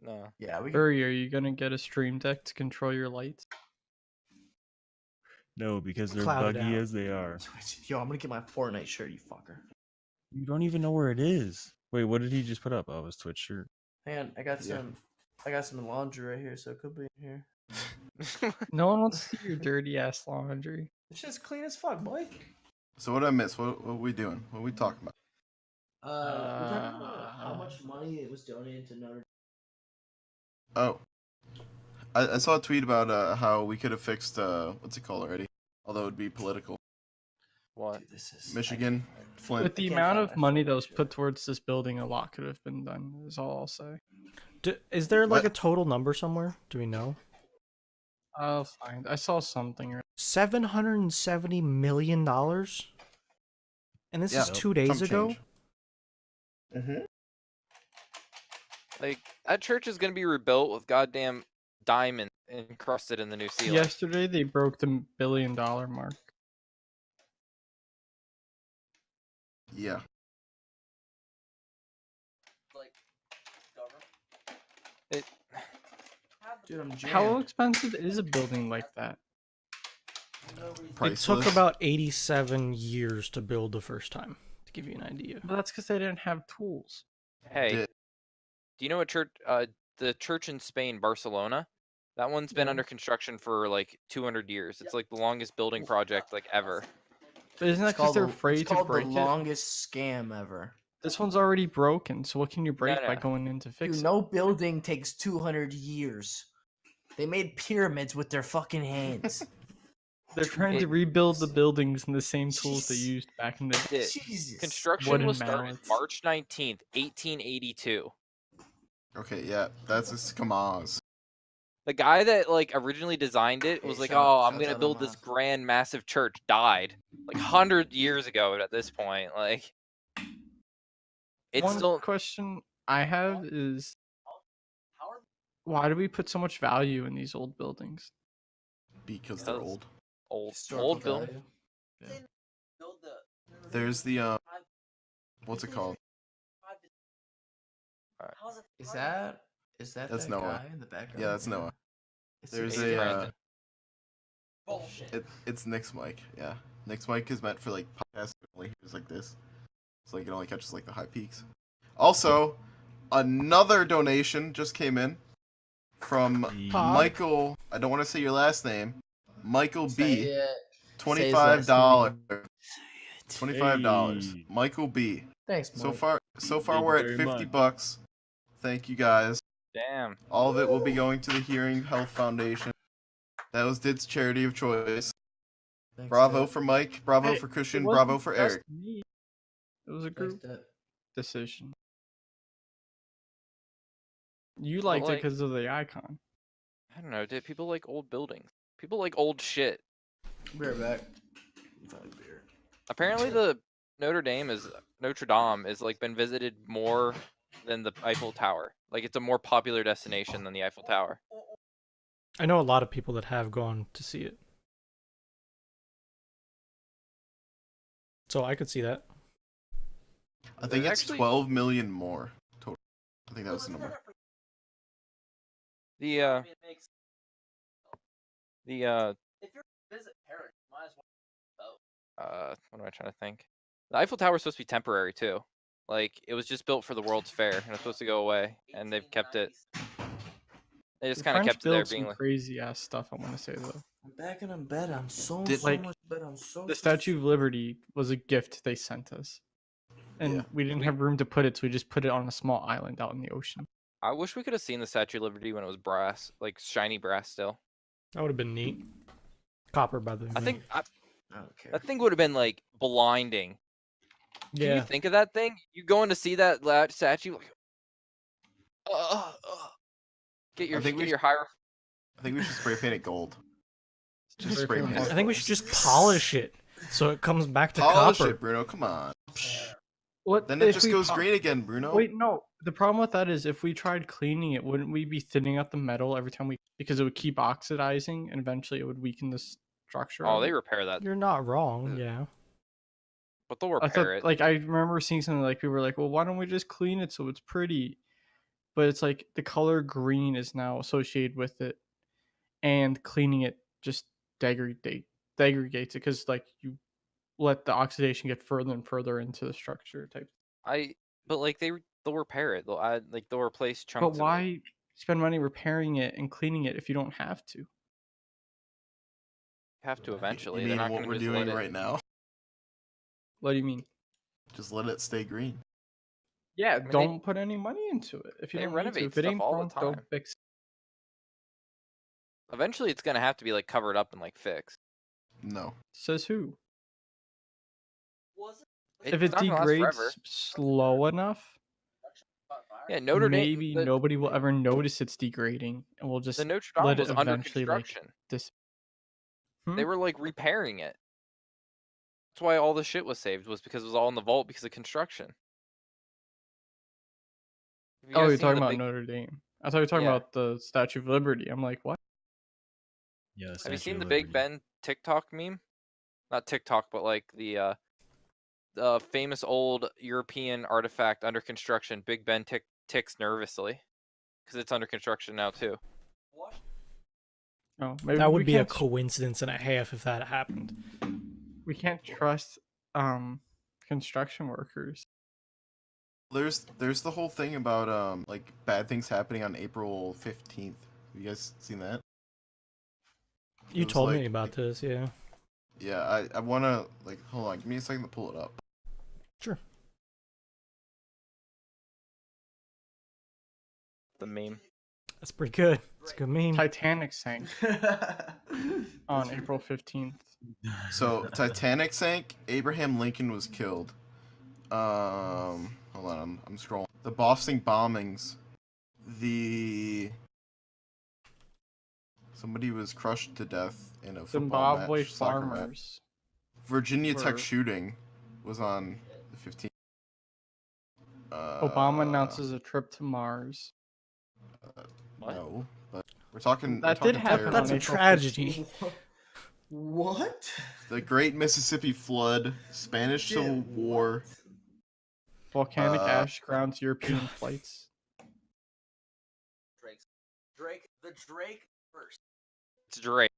No. Yeah, we. Hurry, are you gonna get a stream deck to control your lights? No, because they're Cloud it buggy out. as they are. Yo, I'm gonna get my Fortnite shirt, you fucker. You don't even know where it is. Wait, what did he just put up? Oh, his Twitch shirt. Hang on, I got Yeah. some. I got some laundry right here, so it could be in here. No one wants to see your dirty ass laundry. This shit's clean as fuck, boy. So what did I miss? What are we doing? What are we talking about? We're talking about how much money it was donated to Notre. Oh, I saw a tweet about how we could have fixed what's it called already? Although it'd be political. What? Dude, this is Michigan, Flint. With the can't amount find of my money Fortnite that was shirt. put towards this building, a lot could have been done. Is all I'll say. Is there like What? a total number somewhere? Do we know? I'll find. I saw something. $770 million? And this is Yeah. 2 days Some ago? change. Mm-hmm. Like that church is gonna be rebuilt with goddamn diamonds encrusted in the new ceiling. Yesterday they broke the $1 billion mark. Yeah. Like, government. It, Dude, I'm How jammed. expensive is a building like that? It Priceless. took about 87 years to build the first time, to give you an idea. But that's because they didn't have tools. hey, Did- do you know what church? The church in Spain, Barcelona. That one's been Yeah. under construction for like 200 years. It's like the longest building project like ever. But isn't that It's because called, they're the, it's afraid to called the break it? longest scam ever. This one's already broken, so what can you break by no. going in to fix Dude, it? no building takes 200 years. They made pyramids with their fucking hands. They're trying to It- rebuild the buildings in the same tools they Jeez. used back in the day. It- Jesus. Construction Wooden was started mallets. March 19th, 1882. Okay, yeah, that's a Skamaz. The guy that like originally designed it was Hey, like, shout- "Oh, I'm shouts gonna out build this Hamas. grand, massive church." Died like 100 years ago. At this point, like, it's One still question I have is why do we put so much value in these old buildings? Because they're Because- old. old, Historical old building. value. Yeah. Build the. There's the what's it called? How's it? Is that That's that Noah. guy in the background? Yeah, that's Noah. It's There's Hey, a Brandon. Bullshit. it's Nick's mic. Yeah, Nick's mic is meant for like podcasts. It only hears like this, so like it only catches like the high peaks. Also, another donation just came in from Pod. Michael. I don't want to say your last name. Michael B. Say it. $25. $25. Hey. Michael B. Thanks, So Mike. far Thank we're you at very 50 much. bucks. Thank you guys. Damn. All of it will be going to the Hearing Health Foundation. That was Did's charity of choice. Thanks, Bravo Dad. for Mike, bravo Hey, for It Christian, wasn't bravo for just Eric. me. It was a Thanks, group Dad. decision. You liked it like- because of the icon. I don't know, dude. People like old buildings. People like old shit. Be right back. Find a beer. Apparently, the Notre Dame is like been visited more than the Eiffel Tower. Like, it's a more popular destination than the Eiffel Tower. I know a lot of people that have gone to see it. So I could see that. I think There's it's actually- 12 million more total. I think that was the number. The It makes, the if you're visit Paris, you might as well. what am I trying to think? The Eiffel Tower is supposed to be temporary too. Like, it was just built for the World's Fair and it's supposed to go away, and they've kept it. They just The kind of French kept it there, built being some like, crazy ass stuff. I want to say though, I'm back and I'm better. I'm so Did- like, much better. I'm so the Statue of Liberty was a gift they sent us, and Yeah. we didn't have room to put it, so we just put it on a small island out in the ocean. I wish we could have seen the Statue of Liberty when it was brass, like shiny brass still. That would have been neat. Copper, by the way. I think I don't care. that thing would have been like blinding. Can Yeah. you think of that thing? You going to see that statue? Like, get your I think we get your higher. I think we should spray paint it gold. Just Spray spray paint paint it. it. I think we should just polish it so it comes back to Polish copper. it, Bruno. Come on. What? Then it if just we goes po- green again, Bruno. Wait, no. The problem with that is if we tried cleaning it, wouldn't we be thinning out the metal every time we? Because it would keep oxidizing, and eventually it would weaken the structure. Oh, of they it. repair that, You're not wrong, yeah. but they'll I repair thought, it. like, I remember seeing something like people were like, "Well, why don't we just clean it so it's pretty?" But it's like the color green is now associated with it, and cleaning it just degradates it because like you let the oxidation get further and further into the structure type. But like they'll repair it. They'll replace chunks. But of it. why spend money repairing it and cleaning it if you don't have to? You have to eventually. You They're mean not what going we're to just let doing it. right now? What do you mean? Just let it stay green. Yeah, mean, don't put any money into it if you they don't need to. renovate If it stuff ain't all the broke, don't time. fix it. Eventually, it's going to have to be like covered up and like fixed. No. Says who? Was It's If it not gonna last degrades forever. slow enough, Yeah, Notre Dame. maybe nobody will ever notice it's degrading, and we'll just The Notre Dame let it was under eventually like construction. this. They were like repairing it. That's why all the shit was saved, was because it was all in the vault because of construction. Have you Oh, guys you're seen talking the about big? Notre Dame. I thought you were talking Yeah. about the Statue of Liberty. I'm like, what? Yeah, Have you Statue seen of the Big Liberty. Ben TikTok meme? Not TikTok, but like the famous old European artifact under construction. Big Ben ticks nervously because it's under construction now too. Oh, maybe That we would be a can't. coincidence and a half if that happened. We can't trust construction workers. There's the whole thing about like bad things happening on April 15th. Have you guys seen that? You It was told me like- about this, yeah. Yeah, I wanna like hold on, give me a second to pull it up. Sure. The meme. That's pretty good. It's a good meme. Titanic sank on April 15th. So Titanic sank, Abraham Lincoln was killed. Hold on, I'm scrolling. The Boston bombings. Somebody was crushed to death in a football Zimbabwe match, soccer match. farmers. Virginia Tech were- shooting was on the 15th. Obama announces a trip to Mars. What? No, but we're talking. That we're did talking happen That's on a April tragedy. What? The Great Mississippi Flood, Spanish Civil Dude, War. Volcanic Uh, ash grounds European flights. The Drake first. It's Drake.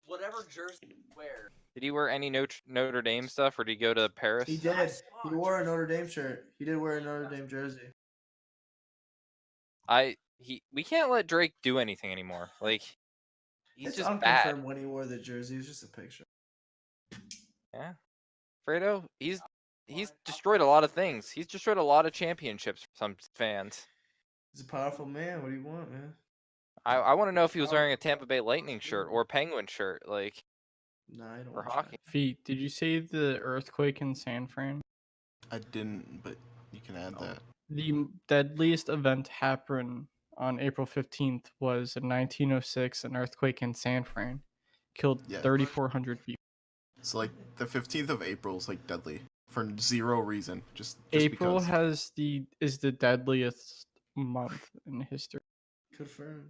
Whatever jersey you wear. Did he wear any Notre Dame stuff, or did he go to Paris? He did. He wore a Notre Dame shirt. He did wear a Notre Dame jersey. We can't let Drake do anything anymore. Like he's It's just unconfirmed bad. when he wore the jersey. It was just a picture. Yeah, Fredo, he's destroyed a lot of things. He's destroyed a lot of championships for some fans. He's a powerful man. What do you want, man? I want to know if he was wearing a Tampa Bay Lightning shirt or a Penguin shirt, like Nah, I don't for watch hockey. Feet, did you see the earthquake in San Fran? I didn't, but you can add that. The deadliest event happened on April 15th was in 1906, an earthquake in San Fran. Killed Yeah. 3,400 people. So like the 15th of April is like deadly for zero reason. Just April because. is the deadliest month in history. Confirmed.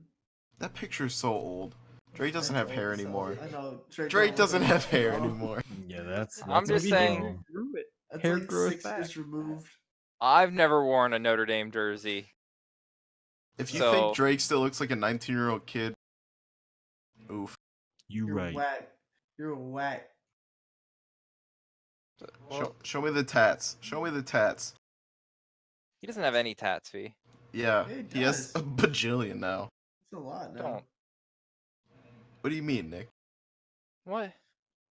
That picture is so old. Drake doesn't have hair anymore. I know. Drake doesn't look have like hair that, bro. anymore. Yeah, that's. I'm just a saying- little- Grew it. That's Hair like growth 6 back. years removed. I've never worn a Notre Dame jersey. If you So- think Drake still looks like a 19-year-old kid, oof. You You're right. whack. You're whack. Show me the tats. Show me the tats. He doesn't have any tats, V. Yeah, Yeah, he he has does. a bajillion now. It's a lot now. Don't. What do you mean, Nick? What?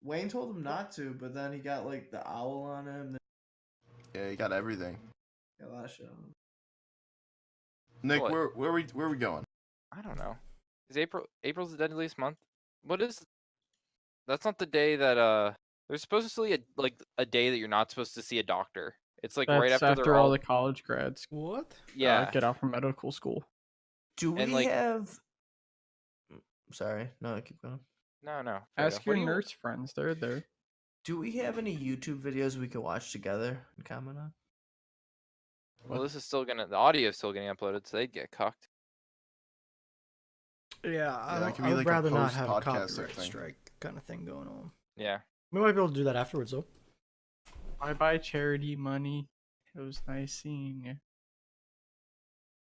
Wayne told him not to, but then he got like the owl on him. Yeah, he got everything. Got a lot of shit on him. Nick, What? where are we going? I don't know. Is April's the deadliest month? What is? That's not the day that there's supposedly a day that you're not supposed to see a doctor. It's like That's right after they're all all the college grads What? yeah. get out from medical school. Do And, we like- have? Sorry, no, keep going. No. Fredo, Ask what your do you- nurse friends; they're there. Do we have any YouTube videos we could watch together and comment on? Well, this is still the audio is still getting uploaded, so they'd get cucked. Yeah, that could be I would like a rather not have a post-podcast copyright thing. strike kind of thing going on. Yeah. We might be able to do that afterwards, though. Bye charity money. It was nice seeing you.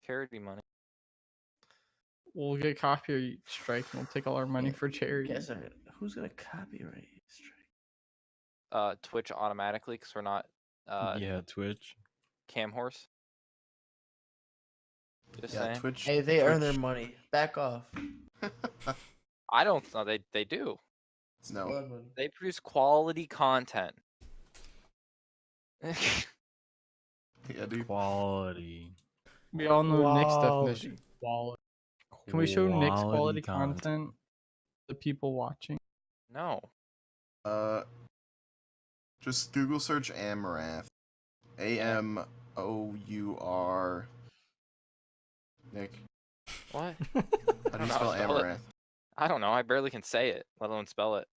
Charity money. We'll get copyright strike and we'll take all our money Yeah, for charity. Guess who's gonna copyright strike? Twitch automatically because we're not Yeah, Twitch. cam horse. Just Yeah, saying. Twitch. Hey, they earn their Twitch- money. Back off. I don't. No, they do. No. Blood money. They produce quality content. Yeah, dude. Quality. We all know Nick's Quality. definition. Quality. Can we show Nick's quality content? To the people watching. No. Just Google search Amaranth. AMOUR. Nick, What? how do don't you know spell how to spell it. Amaranth? I don't know. I barely can say it, let alone spell it.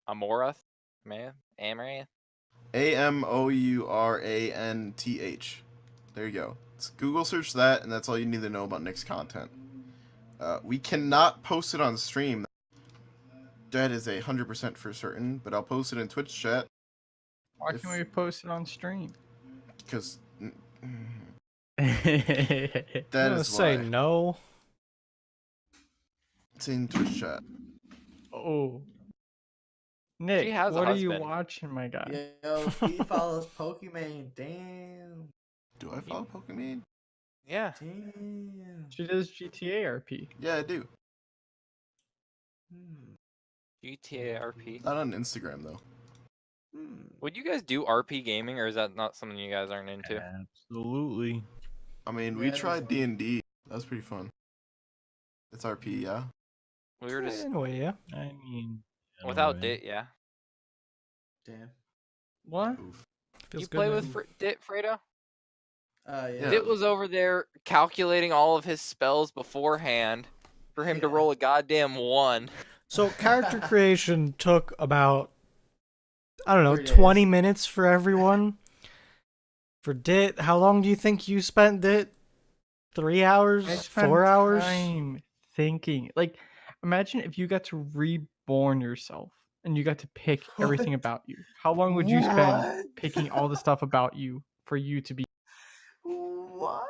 Amorath? Man? Amaranth? AMOURANTH. There you go. Google search that, and that's all you need to know about Nick's content. We cannot post it on stream. That is 100% for certain, but I'll post it in Twitch chat. Why can't we post it on stream? Because that I'm that gonna is say why. no. It's in Twitch chat. Oh. Nick, has a what are you husband. watching, my guy? Yo, he follows Pokemon. Damn. Do I follow Pokemon? Yeah. Damn. She does GTA RP. Yeah, I do. Hmm. GTA RP. Not on Instagram though. Hmm. Would you guys do RP gaming, or is that not something you guys aren't into? Absolutely. I mean, Yeah, we it is tried fun. D&D. That was pretty fun. It's RP, yeah. We were just In a way, yeah. I mean, in a without way. Dit, yeah. Damn. What? Oof. Feels You good, play man. with Dit, Fredo? Yeah. Yeah. Dit was over there calculating all of his spells beforehand for him to Yeah. roll a goddamn 1. So character creation took about, I don't know, 3 days. 20 minutes for everyone. For Dit, how long do you think you spent, Dit? 3 hours? I spent 4 hours? time thinking. Like, imagine if you got to reborn yourself and you got to pick everything about you. How long would you spend What? picking all the stuff about you for you to be? What?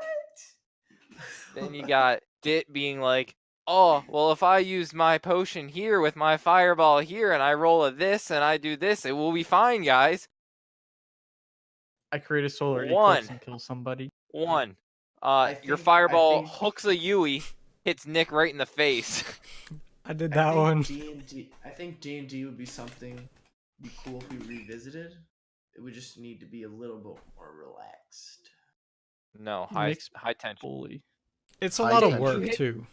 Then you got Dit being like, oh, well, if I use my potion here with my fireball here and I roll a this and I do this, it will be fine, guys. I create a solar 1. eclipse and kill somebody. 1. I Your think- fireball I think- hooks a Yui, hits Nick right in the face. I did I that think one. D&D, I think D&D would be something be cool if we revisited. It would just need to be a little bit more relaxed. No, Nick's high tension. Bully. It's a High lot of tension. work, You hit- too.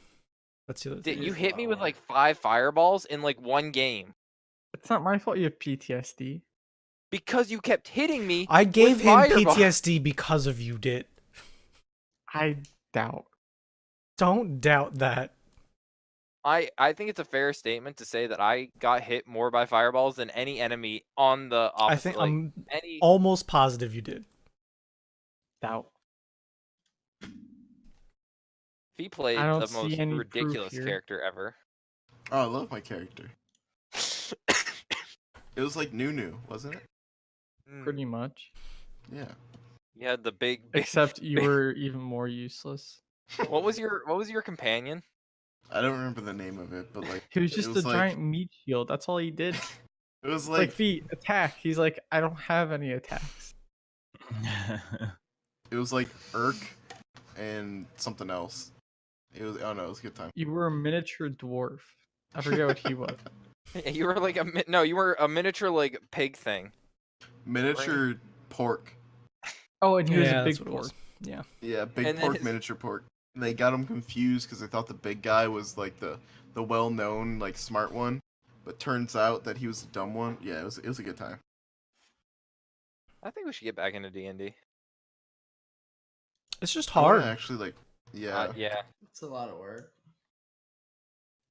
That's the other Dit, thing. you is a hit lot me of with like work. 5 fireballs in like one game It's not my fault you have PTSD. because you kept hitting me. I gave with him fireball. PTSD because of you, Dit. I doubt. Don't doubt that. I think it's a fair statement to say that I got hit more by fireballs than any enemy on the opposite. I think like, I'm any. almost positive you did. Doubt. He played I don't the see most any proof ridiculous here. character ever. Oh, I love my character. It was like Nunu, wasn't it? Pretty much. Yeah. You had the big. Except you were even more useless. What was your companion? I don't remember the name of it, but like He was it just was a like, giant meat shield. That's all he did. It was Like like feet, attack. He's like, I don't have any attacks. it was like Urk and something else. It was, oh no, it was a good time. You were a miniature dwarf. I forget what he was. You were like you were a miniature like pig thing. Miniature pork. Oh, and he was Yeah, a that's big what it was. dwarf. Yeah. Yeah, big And then pork, his- miniature pork. And they got him confused because they thought the big guy was like the well-known like smart one, but turns out that he was the dumb one. Yeah, it was a good time. I think we should get back into D&D. It's just I wanna hard. actually like yeah. Yeah. It's a lot of work.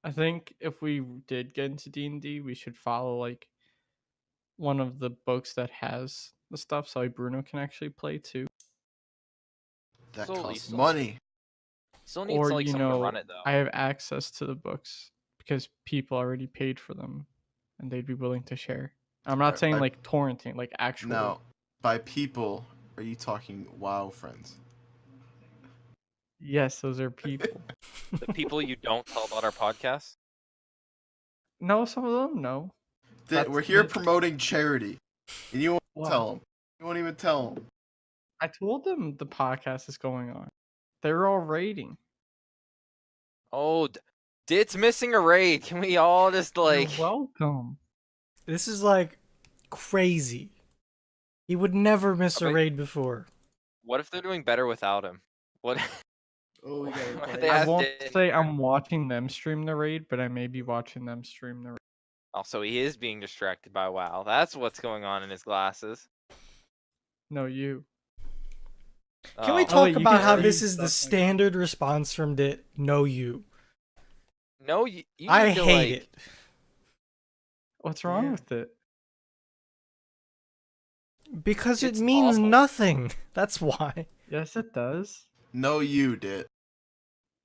I think if we did get into D&D, we should follow like one of the books that has the stuff so like Bruno can actually play too. That Still- you costs still- money. Still needs Or like you someone to know, run it though. I have access to the books because people already paid for them and they'd be willing to share. I'm not saying like torrenting, like actual. Now, by people, are you talking WoW friends? Yes, those are people. The people you don't tell about our podcast. No, some of them no. That's We're here the- promoting charity, and you won't Wow. tell them. You won't even tell them. I told them the podcast is going on. They're all rating. Oh, Dit's missing a raid. Can we all just like? You're welcome. This is like crazy. He would never miss a Okay. raid before. What if they're doing better without him? What? Oh, we gotta Why play. they I asked won't it- say I'm watching them stream the raid, but I may be watching them stream the raid. Also, he is being distracted by WoW. That's what's going on in his glasses. No, you. Can we Oh. talk wait, you about can how read this is the stuff like- standard response from Dit? No, you. No, you I need to, hate like- it. What's wrong Yeah. with it? Because it It's means awful. nothing. That's why. Yes, it does. No, you did.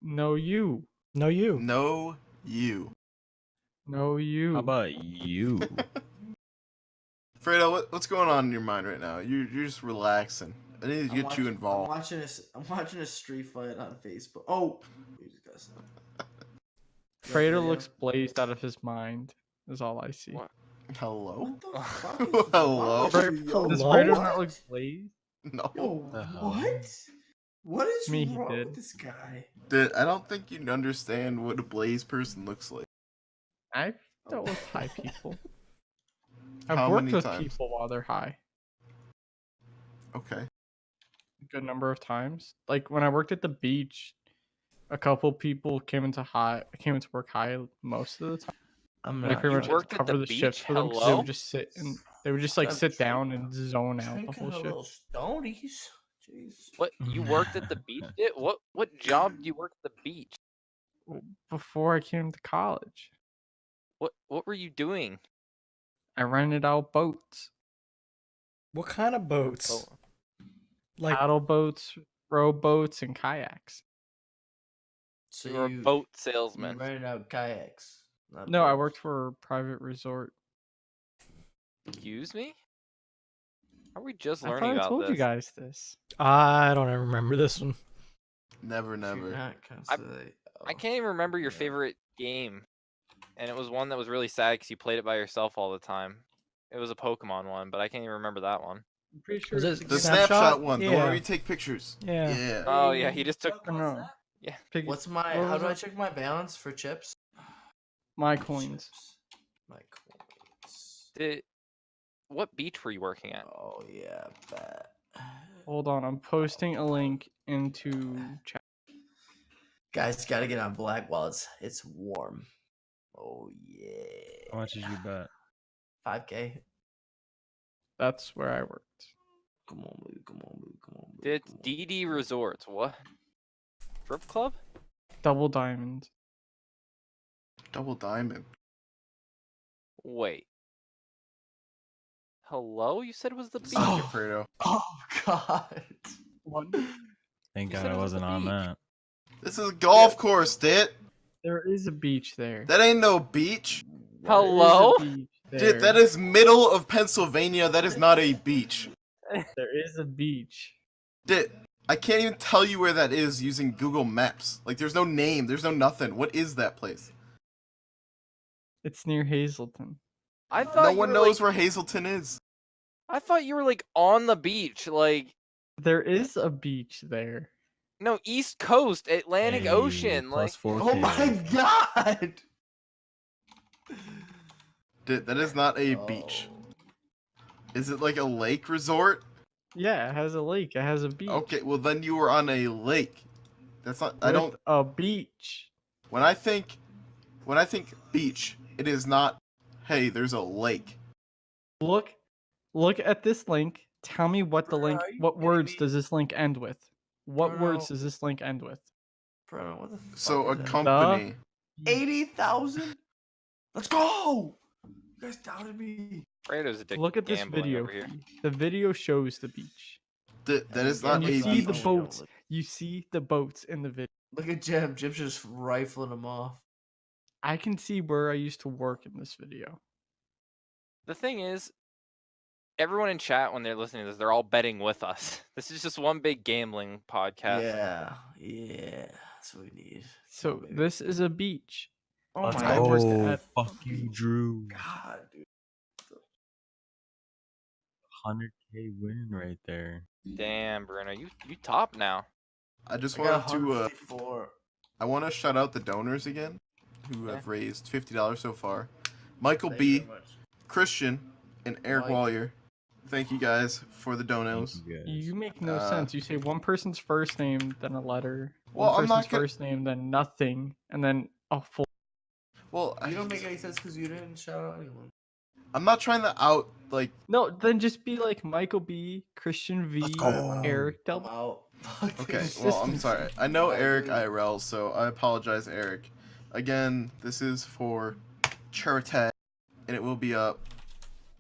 No, you. No, you. No, you. No, you. How about you? Fredo, what's going on in your mind right now? You're just relaxing. I need to get you I'm involved. watching a street fight on Facebook. Oh, you just got some. Fredo video? looks blazed out of his mind. Is all I see. What? Hello? What the fuck is Hello? wrong with you, yo? Does Hello? Fredo What? not look blazed? No. Yo, The hell? what? What is Me, he wrong did. with this guy? Dude, I don't think you understand what a blaze person looks like. I've dealt with high people. How I've worked many with times? people while they're high. Okay. A good number of times. Like when I worked at the beach, a couple people came into work high most of the time. I'm And I pretty You much had worked to at the cover the shifts beach? for them because they Hello? would just sit and they would just like I'm sit drink- down and zone out the Drinking whole a shift. little stonies. Jeez. What? You worked at the beach? What job do you work at the beach? Before I came to college, What were you doing? I rented out boats, What kind of boats? Oh, Like, paddle boats, rowboats, and kayaks. So you were a you boat you salesman. rented out kayaks. not No, I boats. worked for a private resort. Excuse me? Are we just I learning thought I about told this? you guys this. I don't even remember this one. Never, If you're never. not constantly- I oh. can't even remember your Yeah. favorite game, and it was one that was really sad because you played it by yourself all the time. It was a Pokemon one, but I can't even remember that one. I'm pretty sure Was it's it a The game- snapshot one, the one Yeah. where you take pictures. Yeah. Oh yeah, he just took. I don't know. Yeah. Pick- What's my? what How was do I it? check my balance for chips? My coins. Chips. My coins. What beach were you working at? Oh yeah, bet. Hold on, I'm posting a link into chat. Guys, gotta get on black while it's warm. Oh yeah. How much did you bet? 5K. That's where I worked. Come on, baby. Come on, baby. Come on, baby. It's DD Resorts. What? Strip club? Double diamond. Double diamond. Wait. Hello? You said it was the beach. Suck Oh. it, Fredo. Oh god. What? Thank You God said I it was wasn't at the on beach. that. This is a golf course, Dit. There is a beach there. That ain't no beach. Hello? There is a beach Dit, that there. is middle of Pennsylvania. That is not a beach. There is a beach. Dit, I can't even tell you where that is using Google Maps. Like, there's no name. There's no nothing. What is that place? It's near Hazleton. I thought No you one were, knows like, where Hazleton is. I thought you were like on the beach, like There is a beach there. no East Coast, Atlantic Hey, Ocean, like plus 4K. Oh my god. Dit, that is not a beach. Is it like a lake resort? Yeah, it has a lake. It has a beach. Okay, well then you were on a lake. That's not. I With don't. a beach. When I think beach, it is not. Hey, there's a lake. Look at this link. Tell me what the link. Are you What kidding words me? does this link end with? What words Bro. does this link end with? Bro, what the fuck? So a is that? company. 80,000? Let's go! You guys doubted me. Fredo's addicted Look at to this gambling video. over here. The video shows the beach. That is Yeah, not And a you see the beach. boats. You see the boats in the video. Look at Jim. Jim's just rifling them off. I can see where I used to work in this video. The thing is, everyone in chat when they're listening to this, they're all betting with us. This is just one big gambling podcast. Yeah, that's what we need. So baby. this is a beach. Oh Let's my I worked go. at- Fuck you, Drew. god, dude. 100K win right there. Damn, Bruno, you top now. I just I got wanted to. 154. I want to shout out the donors again, who Yeah. have raised $50 so far. Michael Thank you B, very much. Christian, and Eric Mike. Wallier. Thank you guys for the Thank donos. you guys. You make no Uh, sense. You say one person's first name, then a letter. Well, One I'm not person's gonna- first name, then nothing, and then a full. Well, You don't make any sense because you didn't shout out anyone. I'm not trying to out like. No, then just be like Michael B, Christian V, Eric I'm W. out. Fuck Okay, this. well, I'm sorry. I know Yeah, Eric dude. IRL, so I apologize, Eric. Again, this is for charity, and it will be up.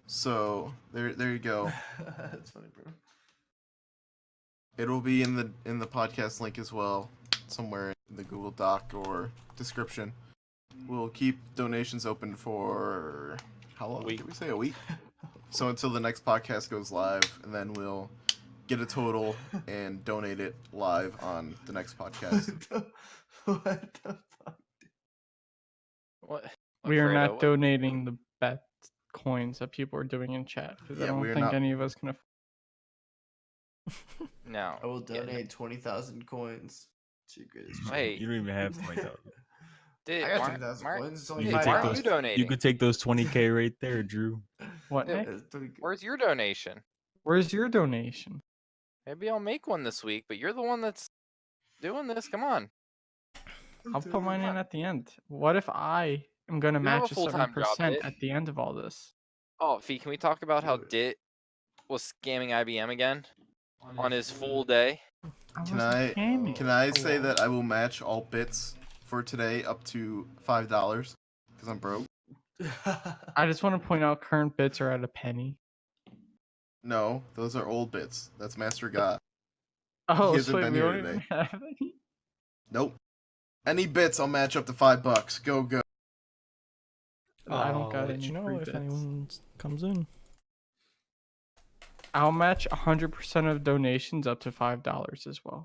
So there you go. That's funny, bro. It'll be in the podcast link as well, somewhere in the Google Doc or description. We'll keep donations open for how long? Did we say a week? So until the next podcast goes live, and then we'll get a total and donate it live on the next podcast. What the fuck? What? We are Fredo, not what- donating the bet coins that people are doing in chat because Yeah, I don't we're think not- any of us can afford. No. I will Yeah, no. donate 20,000 coins to your greatest. Wait. You don't even have 20,000. Dude, I got why- 20,000 why- coins. It's only You Hey, could why take are those. you donating? You could take those 20K right there, Drew. What, Yeah, Nick? it's pretty good. Where's your donation? Where's your donation? Maybe I'll make one this week, but you're the one that's doing this. Come on. I'll put mine in at the end. What if I am going to You have a match a full-time job, 7% Dit. at the end of all this? Oh, Fee, can we talk about how Do it. Dit was scamming IBM again on his full day? Can wasn't I scamming. can I say that I will match all bits for today up to $5 because I'm broke? I just want to point out current bits are at a penny. No, those are old bits. That's Master God. Oh, hasn't so wait, been we here don't even today. have any? Nope. Any bits, I'll match up to $5. Go go. I don't got I'll let any you know free if bits. anyone comes in. I'll match 100% of donations up to $5 as well.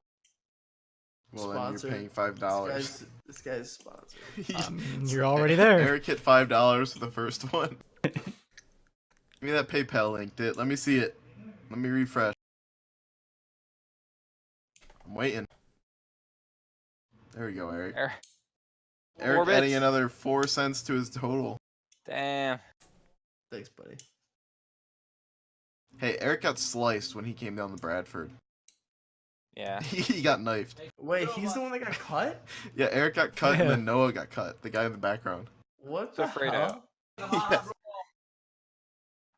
Well, then you're Sponsored. paying $5. This guy's sponsored. I mean, you're already there. Eric hit $5 for the first one. Give me that PayPal link, Dit. Let me see it. Let me refresh. I'm waiting. There we go, Eric. Er, Eric Four adding bits. another 4 cents to his total. Damn. Thanks, buddy. Hey, Eric got sliced when he came down to Bradford. Yeah. He got knifed. Wait, he's the one that got cut? Yeah, Eric got cut and Yeah. then Noah got cut. The guy in the background. What So the Fredo. hell?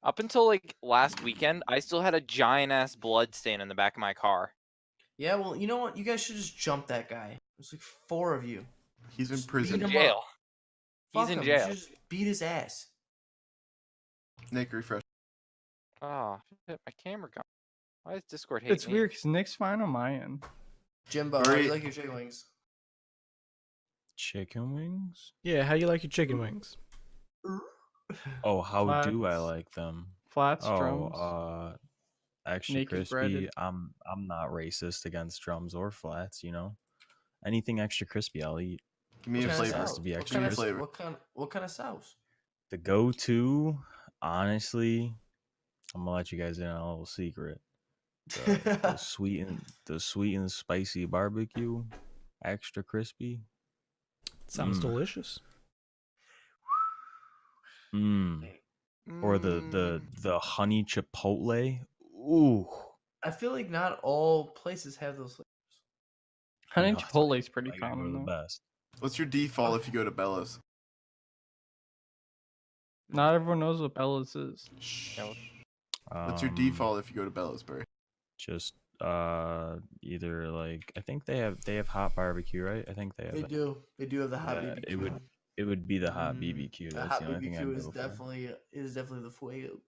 Up until like last weekend, I still had a giant ass blood stain in the back of my car. Yeah, well, you know what? You guys should just jump that guy. There's like 4 of you. He's in He's prison. in him up. jail. He's Fuck in him. jail. You should just beat his ass. Nick, refresh. Oh, shit, my camera gone. Why is Discord hating It's weird because Nick's fine on my end. Jimbo, how do Great. you like your chicken wings? Chicken wings? Yeah, how you like your chicken wings? Oh, how do I Flats. like them? Flats, drums. Extra Naked crispy. breaded. I'm not racist against drums or flats, you know. Anything extra crispy, I'll eat. Give me a What kind of flavor. Has to be What extra Give me a kind of, flavor. what kind of sauce? The go-to, honestly, I'm gonna let you guys in on a little secret. The sweet and spicy barbecue, extra crispy. Sounds Mm. delicious. Or the honey chipotle. Ooh. I feel like not all places have those flavors. Honey No, it's Chipotle's pretty I gotta go common to the though. best. What's your default if you go to Bella's? Not everyone knows what Bella's is. Shh. What's your default if you go to Bella's, Barry? Just either like I think they have hot barbecue, right? I think they have They that. do. They do have the hot Yeah, BBQ. it would be the hot Mm, BBQ. The That's hot the only thing I'd BBQ go is for. definitely the fuego.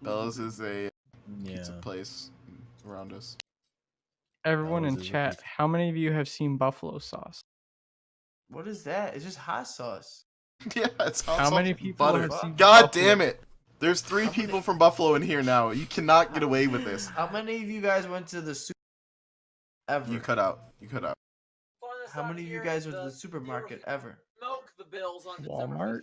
Bella's is a Yeah. pizza place around us. Everyone in Bella's is a chat, pizza. how many of you have seen buffalo sauce? What is that? It's just hot sauce. Yeah, it's hot How sauce many with people butter. have seen God buffalo? damn it! There's 3 How many- people from Buffalo in here now. You cannot get away with this. How many of you guys went to the super ever? You cut out. You cut out. How many of you guys went to the supermarket ever? Milk the bills on Walmart?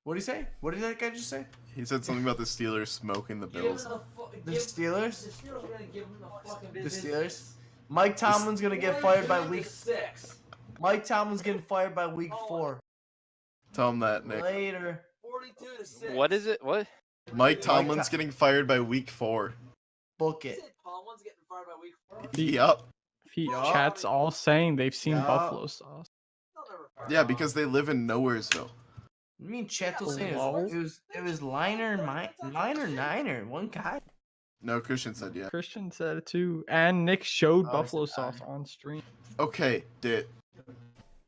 What do you say? What did that guy just say? He said something about the Steelers smoking the Bills. The Steelers? The Steelers are gonna give him the fucking The business. Steelers? Mike Tomlin's gonna get fired by week. 6. Mike Tomlin's getting fired by week 4. Tell him that, Nick. Later. 42 to 6. What is it? What? Mike Tomlin's getting fired by week 4. Book it. Tomlin's getting fired by week 4. Yup. Yeah. Chat's all saying they've seen Yeah. buffalo sauce. They'll never fire Yeah, Tomlin. because they live in Nowheresville. I mean, chat will say Hello? it was Liner, Niner, one guy. No, Christian said yeah. Christian said it too, and Nick showed Oh, buffalo it's sauce fine. on stream. Okay, Dit.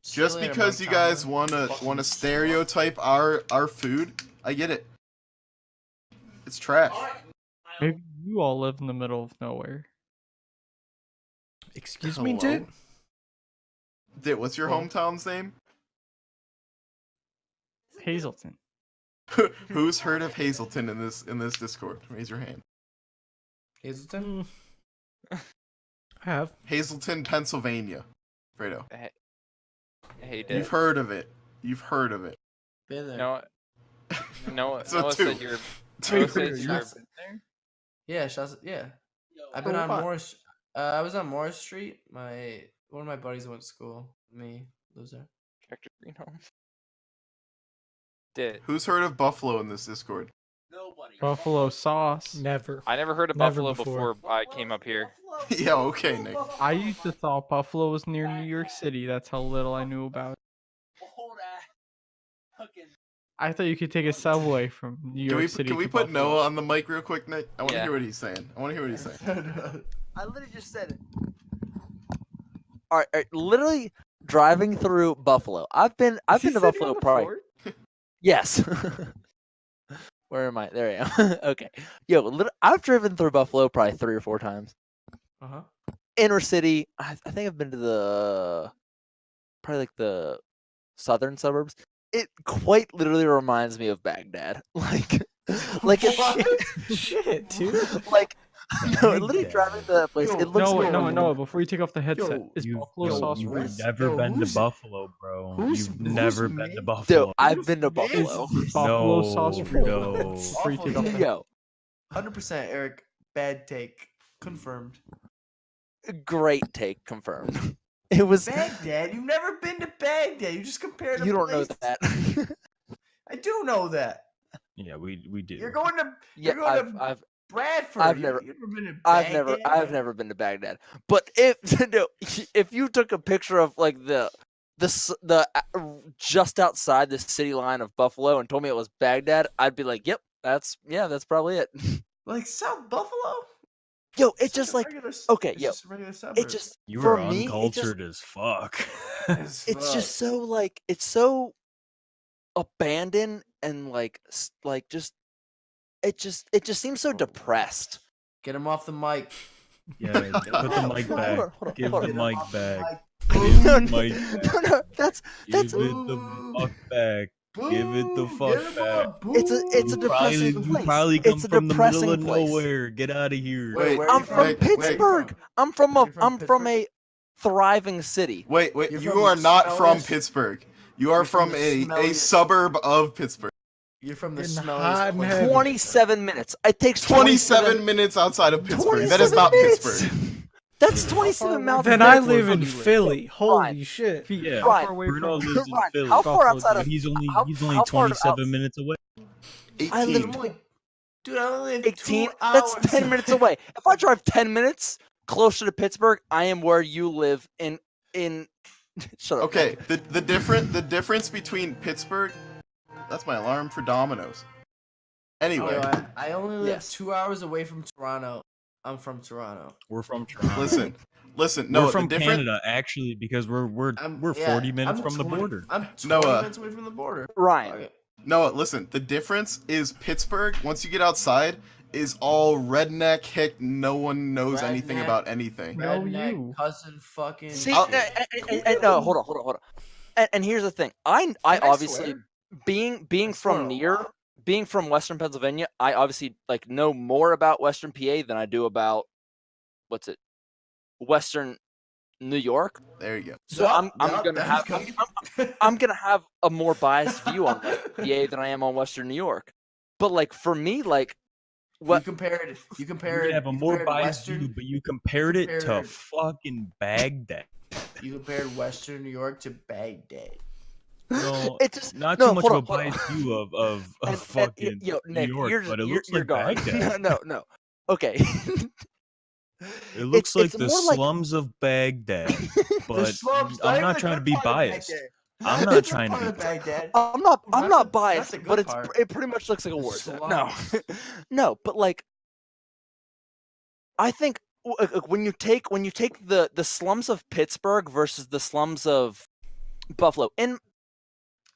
See you Just later, because Mike you guys Tomlin. wanna stereotype our food, I get it. It's trash. Alright. Maybe you You all live in the middle of nowhere. Excuse me, Hello? Dit? Dit, what's your Well- hometown's name? Hazleton. Who's heard of Hazleton in this Discord? Raise your hand. Hazleton? I have. Hazleton, Pennsylvania. Fredo. Hey, You've heard of it. You've heard of it. Been there. No, So Noah two. said you're. Two. Noah said you're. Yeah, yeah. I've been For on what? Morris. I was on Morris Street. One of my buddies went to school. Me lives there. Check your green home. Did Who's heard of Buffalo in this Discord? Nobody. Buffalo sauce. Never. I never heard of Never Buffalo before. before I came up here. Yeah, okay, Nick. I used to thought Buffalo was near New York City. That's how little I knew about it. Hold on. Fucking. I thought you could take a subway from New York City. Can we to put Buffalo. Noah on the mic real quick, Nick? I want to Yeah. hear what he's saying. I literally just said it. All right, literally driving through Buffalo. I've been Is he to sitting Buffalo on the probably. floor? Yes. Where am I? There I am. Okay. Yo, I've driven through Buffalo probably 3 or 4 times. Uh-huh. Inner city. I think I've been to probably like the southern suburbs. It quite literally reminds me of Baghdad. Like it's Shit, dude. like no, literally driving to that place. Yo, It looks No. Before you take off the headset, Yo, is You've, Buffalo yo, sauce you've real? never Yo, been to who's- Buffalo, bro. who's- You've who's never been me? to Buffalo. Dude, I've been to Who's Buffalo. Is Buffalo No, sauce real? no. Before you take off the Yo, 100% Eric. Bad take. Confirmed. great take confirmed. It was. Baghdad? You've never been to Baghdad. You just compared a You don't know place- that. I do know that. Yeah, we do. You're going to Yeah, You're going to I've Bradford. I've You- never- You've never been to I've Baghdad? never been to Baghdad. But if no, if you took a picture of like the just outside the city line of Buffalo and told me it was Baghdad, I'd be like, "Yep, that's probably it." Like South Buffalo? Yo, It's it's just a like regular s- okay, it's yo, just a regular suburb. it just You for are me, uncultured as fuck. As it's fuck. just so like it's so abandoned and like just it just seems so depressed. Get him off the mic. Yeah, put the mic Hold on, back. hold on, Give hold the on. mic back. No, Give no, the mic back. no, that's Give it Boo. the fuck back. Give it the Boo! fuck Get him back. up, it's a boo! depressing You place. probably come It's a from the middle depressing of place. nowhere. Get out of here. Wait, where are I'm you from Nick, Pittsburgh. Nick. I'm from You're from a thriving city. Wait, You're you from are the not from smelliest- Pittsburgh. You are You're from from the a smelliest- suburb of Pittsburgh. You're from the In smelliest hot place. heavy. 27 minutes. It takes 27 minutes outside of Pittsburgh. That is 27 not minutes. Pittsburgh. That's How 27 far miles. Then away I from live in Buffalo? Philly. Holy Ryan. shit. Yeah, How Ryan, far away Bruno from lives in Ryan, Philly. how far Buffalo, outside but of he's only how far 27 minutes away. 18. I live I'm like, dude, I only live 18? 2 That's hours 10 minutes away. If I drive 10 minutes closer to Pittsburgh, I am where you live in shut up. Okay, the difference between Pittsburgh. That's my alarm for Domino's. Anyway, I only live Yes. 2 hours away from Toronto. I'm from Toronto. We're from Toronto. listen. No, we're from the different. Canada actually because we're I'm 40 minutes I'm from the 20 border. I'm 20 Noah. minutes away from the border. Ryan. Okay. No, listen. The difference is Pittsburgh. Once you get outside, is all redneck hick. No one knows anything Redneck. about anything. No, Redneck, you. cousin, fucking. See, I'll- no, hold on. And here's the thing. I I obviously swear? being I swear from a near lot. being from Western Pennsylvania, I obviously like know more about Western PA than I do about Western New York. There you go. So Yup, I'm yup, gonna that's have good. I'm gonna have a more biased view on Western PA than I am on Western New York. But like for me, like You what compared. You You compared. have a you more compared biased Western, view, but you compared it to compared- fucking Baghdad. You compared Western New York to Baghdad. No, it just not no, too much hold of a on, hold biased on. view of And- fucking yo, Nick, New York, you're, but it you're, looks you're like gone. Baghdad. No. Okay. It looks it's like the more like- slums of Baghdad, The but slums, I'm even not the trying to good be part of biased. Baghdad. I'm The not good trying to part be of Baghdad. I'm Not not the- biased, not the but good part. it pretty much looks like a The war zone. No, slums. no, but like, I think when you take the slums of Pittsburgh versus the slums of Buffalo, in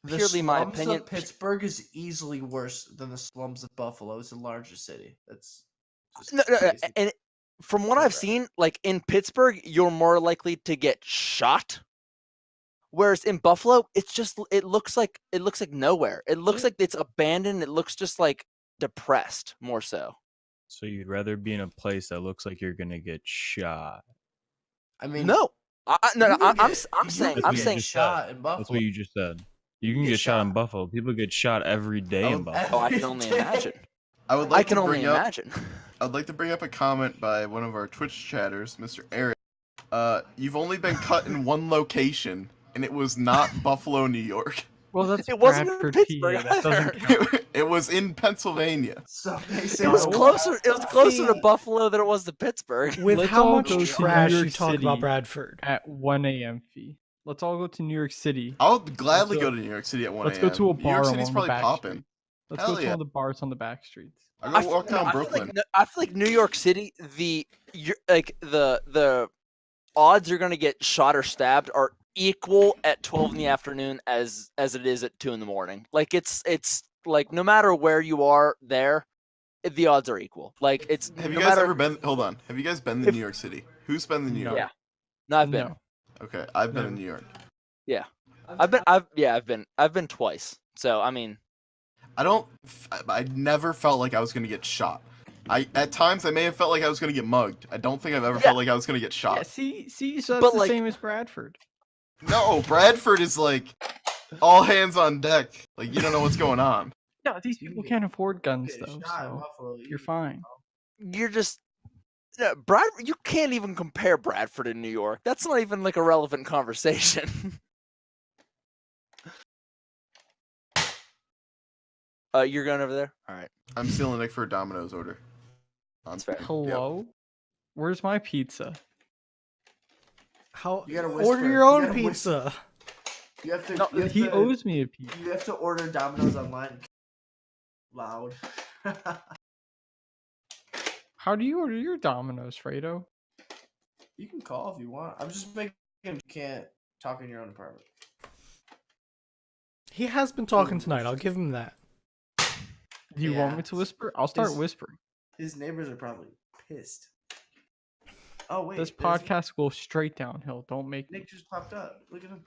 The purely my slums opinion, of Pittsburgh is easily worse than the slums of Buffalo. It's a larger city. That's Just No, basic and from what I've seen, like in Pittsburgh, you're more likely to get shot. Whereas in Buffalo, it looks like nowhere. It looks like it's abandoned. It looks just like depressed more so. So you'd rather be in a place that looks like you're gonna get shot. I mean, No, no, you can I'm get- I'm you saying can I'm get saying shot in Buffalo. That's what you just said. You You can get get shot in shot. Buffalo. People get shot every day in Oh, Buffalo. Oh, I can only Every day. imagine. I would I like can to only bring up. imagine. I'd like to bring up a comment by one of our Twitch chatters, Mr. Eric. You've only been cut in one location, and it was not Buffalo, New York. Well, that's It wasn't in Bradford, Pittsburgh PA. That doesn't either. count. It was in Pennsylvania. So they It say was No. closer. It was closer to See- Buffalo than it was to Pittsburgh. With Let's how all much go to New trash you York talk City. about Bradford. At 1 a.m. fee. Let's all go to New York City. I'll gladly Let's go go- to New York City at 1 Let's a.m. go to a New bar York City's along the probably back popping. street. Let's Hell go to yeah. one of the bars on the back streets. I'll go walk No, down I feel Brooklyn. I feel like New York City, the odds you're gonna get shot or stabbed are equal at 12 in the afternoon as it is at 2 in the morning. Like it's like no matter where you are there, the odds are equal. Like it's Have you no guys matter. ever been? Hold on. Have you guys been to If- New York City? Who's been to New No. York? Yeah. No, I've been. No. Okay, I've been Never. in New York. I've been twice. So I mean, I never felt like I was gonna get shot. At times I may have felt like I was gonna get mugged. I don't think I've ever Yeah. felt like I was gonna get Yeah, shot. see, so that's But, the like- same as Bradford. No, Bradford is like all hands on deck. Like you don't know what's going on. No, these You people can can't afford guns get though, shot in so Buffalo, you're fine. you're just Bradford. You can't even compare Bradford and New York. That's not even like a relevant conversation. You're going over there. All right. I'm stealing Nick for a Domino's order. That's fair. Hello? Where's my pizza? How You gotta order whisper. your You own gotta pizza. You have to. No, you have he to, owes me a pizza. You have to order Domino's online. Loud. How do you order your Domino's, Fredo? You can call if you want. I'm just making you can't talk in your own apartment. He has been talking tonight. I'll give him that. Do you want Yeah. me to whisper? I'll start His- whispering. His neighbors are probably pissed. Oh wait, This there's- podcast will straight downhill. Don't make me. Nick just popped up. Look at him.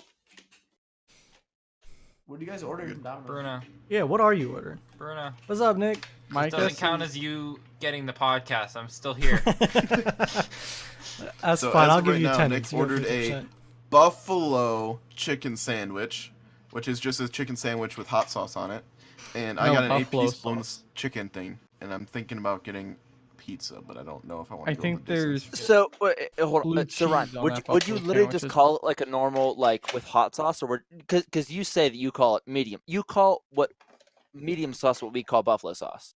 What do you guys order from Domino's? Bruno, Yeah, what are you ordering? Bruno. What's up, Nick? My This doesn't guess count is- as you getting the podcast. I'm still here. That's So fine. as I'll of give right you now, 10. Nick You go ordered a 50%. Buffalo chicken sandwich, which is just a chicken sandwich with hot sauce on it. And I No, got an buffalo 8-piece boneless sauce. chicken thing. And I'm thinking about getting pizza, but I don't know if I want to I go think the distance. there's So hold blue on. So Ryan, cheese on would that would you buffalo literally just sandwiches. call it like a normal like with hot sauce, or because you say that you call it medium? You call what medium sauce what we call buffalo sauce,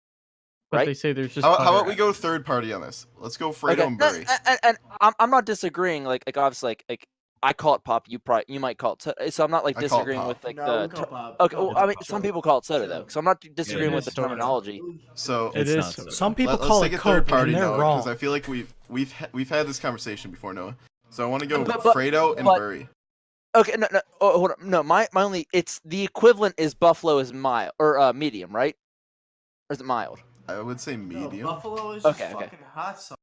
but right? they say there's just How butter about we at go it. third party on this? Let's go Fredo Okay, and no, Burry. and I'm not disagreeing. Like obviously like I call it pop. You might call it soda. So I'm not like I call it disagreeing pop. with like no, the. we call pop. Okay, We well, call I mean pop. some people call it soda though, so I'm not disagreeing it with the is soda. terminology. So It It's is not soda. Some people let's call take it a third Coke, party and they're Noah, wrong. because I feel like we've had this conversation before, Noah. So I want to go But- Fredo and but- Burry. Okay, no, oh, hold on. No, my only it's the equivalent is buffalo is mild or medium, right? Or is it mild? I would say No, medium. Buffalo is Okay, just okay. fucking hot sauce.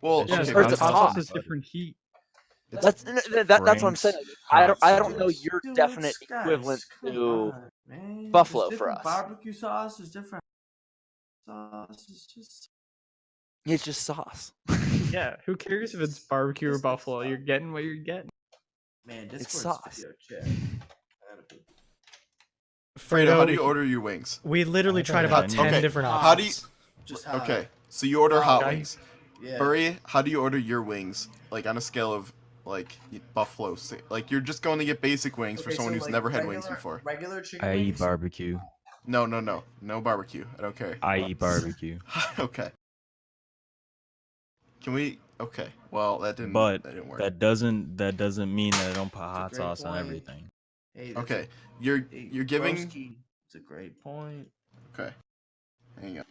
Well, It's Yeah, just okay, or but it's hot hot. sauce is different heat. That's that's what I'm saying. Frank's I don't hot know sauce. your Dude, definite it's- guys, equivalent come to on, man. buffalo There's for different us. Barbecue sauce is different. Sauce is just. it's just sauce. Yeah, who cares if it's barbecue or Just buffalo? sauce. You're getting what you're getting. Man, It's Discord's sauce. video chat. Fredo, how do we- you order your wings? We literally I tried don't about know. 10 Okay, different how options. do you- Just hot. Okay, so you order Oh, hot okay. wings. Yeah. Burry, how do you order your wings? Like on a scale of like buffalo, like you're just going to get basic wings for Okay, someone so, who's like, never had wings regular- before. Regular chicken I eat wings. barbecue. No barbecue. I don't care. I eat barbecue. Okay. Can we? Okay. Well, that didn't. But that didn't work. that doesn't mean that I don't put hot great sauce on point. everything. Hey, that's Okay. a- You're hey, you're giving. Broski, it's a great point. Okay. Hang on.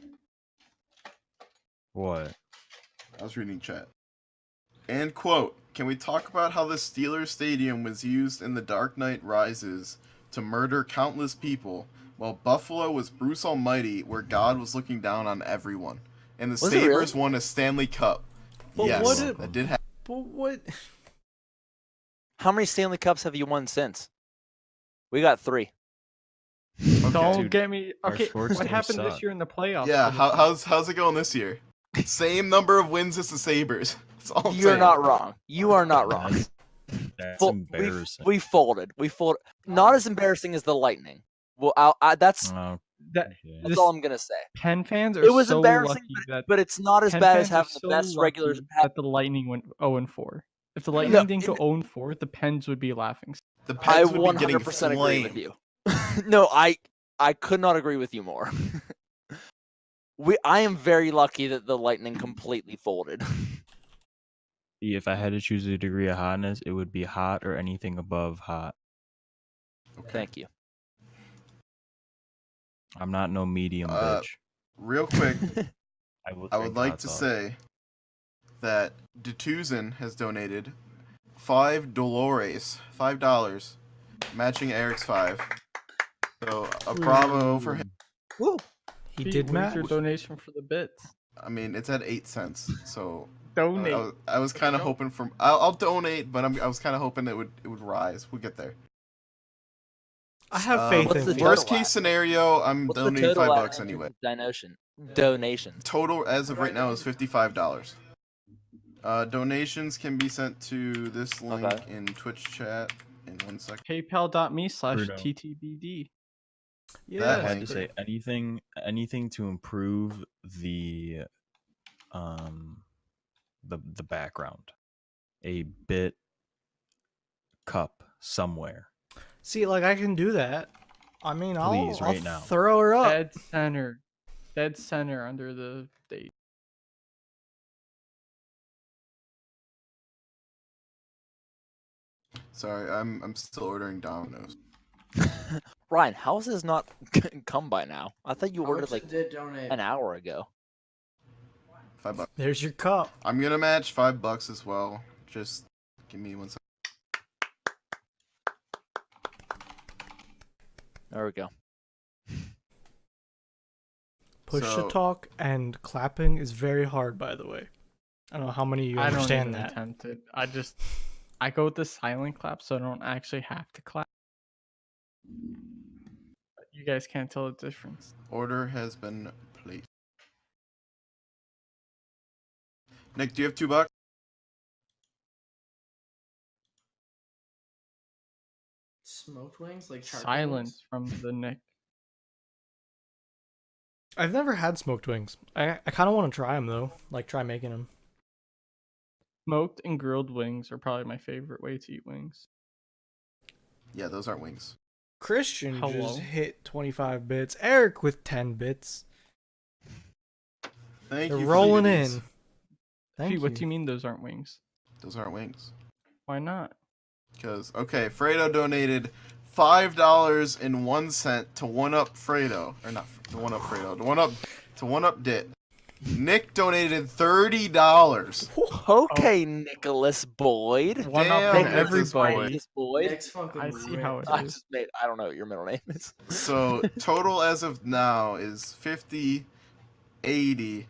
What? I was reading chat. And quote, can we talk about how the Steelers Stadium was used in The Dark Knight Rises to murder countless people, while Buffalo was Bruce Almighty, where God was looking down on everyone? and the Was it really? Sabres won a Stanley Cup. But yes, what it- that did happen. But what? How many Stanley Cups have you won since? We got 3. Don't Dude, get me. our Okay, sports what teams happened suck. this year in the playoffs? Yeah, for the team? how's it going this year? Same number of wins as the Sabres. That's all I'm You're saying. not wrong. You are not wrong. That's Fo- embarrassing. We folded. We folded. Not as embarrassing as the Lightning. Well, that's Oh, That okay. that's this- all I'm gonna say. Penn fans are It was so embarrassing, lucky that But it's not as Penn bad as fans are having the so best regular. lucky that the Lightning went 0-4. If the Lightning No, didn't go 0-4, the Pens would be laughing. The I Pens would be getting 100% agree with flamed. you. No, I could not agree with you more. I am very lucky that the Lightning completely folded. If I had to choose a degree of hotness, it would be hot or anything above hot. Okay. Thank you. I'm not no medium Uh, bitch. Real quick, I will I would drink like hot to sauce. say that Detuzin has donated $5, matching Eric's 5. So a bravo for him. Woo. He Pete, did where's match. your donation for the bits? I mean, it's at 8 cents. So Donate. I was kind of hoping for. I'll donate, but I was kind of hoping it would rise. We'll get there. I have faith What's in the you. total Worst at? case scenario, I'm What's the donating total $5 at anyway. Donations. Total as of right now is $55. Donations can be sent to this link Okay. in Twitch chat in 1 second. Bruno. PayPal.me/TTBD. Yeah. That I had to link. say anything to improve the the background. A bit cup somewhere. See, like I can do that. I mean, Please, I'll right now. throw her up. Dead center. Dead center under the date. Sorry, I'm still ordering Domino's. Ryan, how is this not come by now? I thought you How ordered much like did donate? an hour ago. $5. There's your cup. I'm gonna match $5 as well. Just give me 1 second. There we go. Push So- to talk and clapping is very hard, by the way. I don't know how many of you I don't understand even that. attempt it. I go with the silent clap, so I don't actually have to clap. You guys can't tell the difference. Order has been placed. Nick, do you have $2? Smoked wings, like charcoal Silence wings? from the Nick. I've never had smoked wings. I kind of want to try them though. Like try making them. Smoked and grilled wings are probably my favorite way to eat wings. Yeah, those aren't wings. Christian Hello? just hit 25 bits. Eric with 10 bits. Thank They're you. for rolling these. in. Thank Pete, you. what do you mean those aren't wings? Those aren't wings. Why not? Because Fredo donated $5.01 to one up Fredo, or not to one up Fredo, to one up Dit. Nick donated $30. Okay, Nicholas Boyd. One up Damn, on Nicholas everybody. Boyd. Nicholas Boyd. Nick's fucking I see how ripped. it I is. just made. I don't know what your middle name is. So total as of now is 50, 80,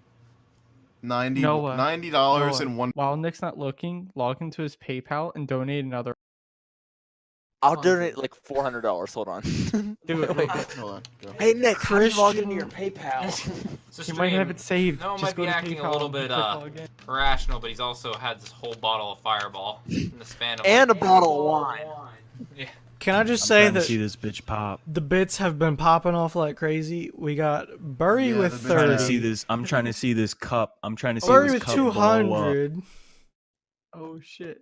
90, Noah, $90 and one. While Nick's not looking, log into his PayPal and donate another. I'll Hundred. donate like $400. Hold on. Do it. Wait. Hold on, go. Hey Nick, how do you log into your Christian- PayPal? You might have it saved. No, Just might be go to acting a PayPal little and bit click log in. irrational, but he's also had this whole bottle of Fireball in the span of And a like, bottle of wine. yeah. Can I just I'm say trying to that see this bitch pop. the bits have been popping off like crazy? We got Burry Yeah, with the bits I'm trying to have- 30. see this. I'm trying to see this cup. I'm trying to see Burry this with cup blow up. 200. Oh shit.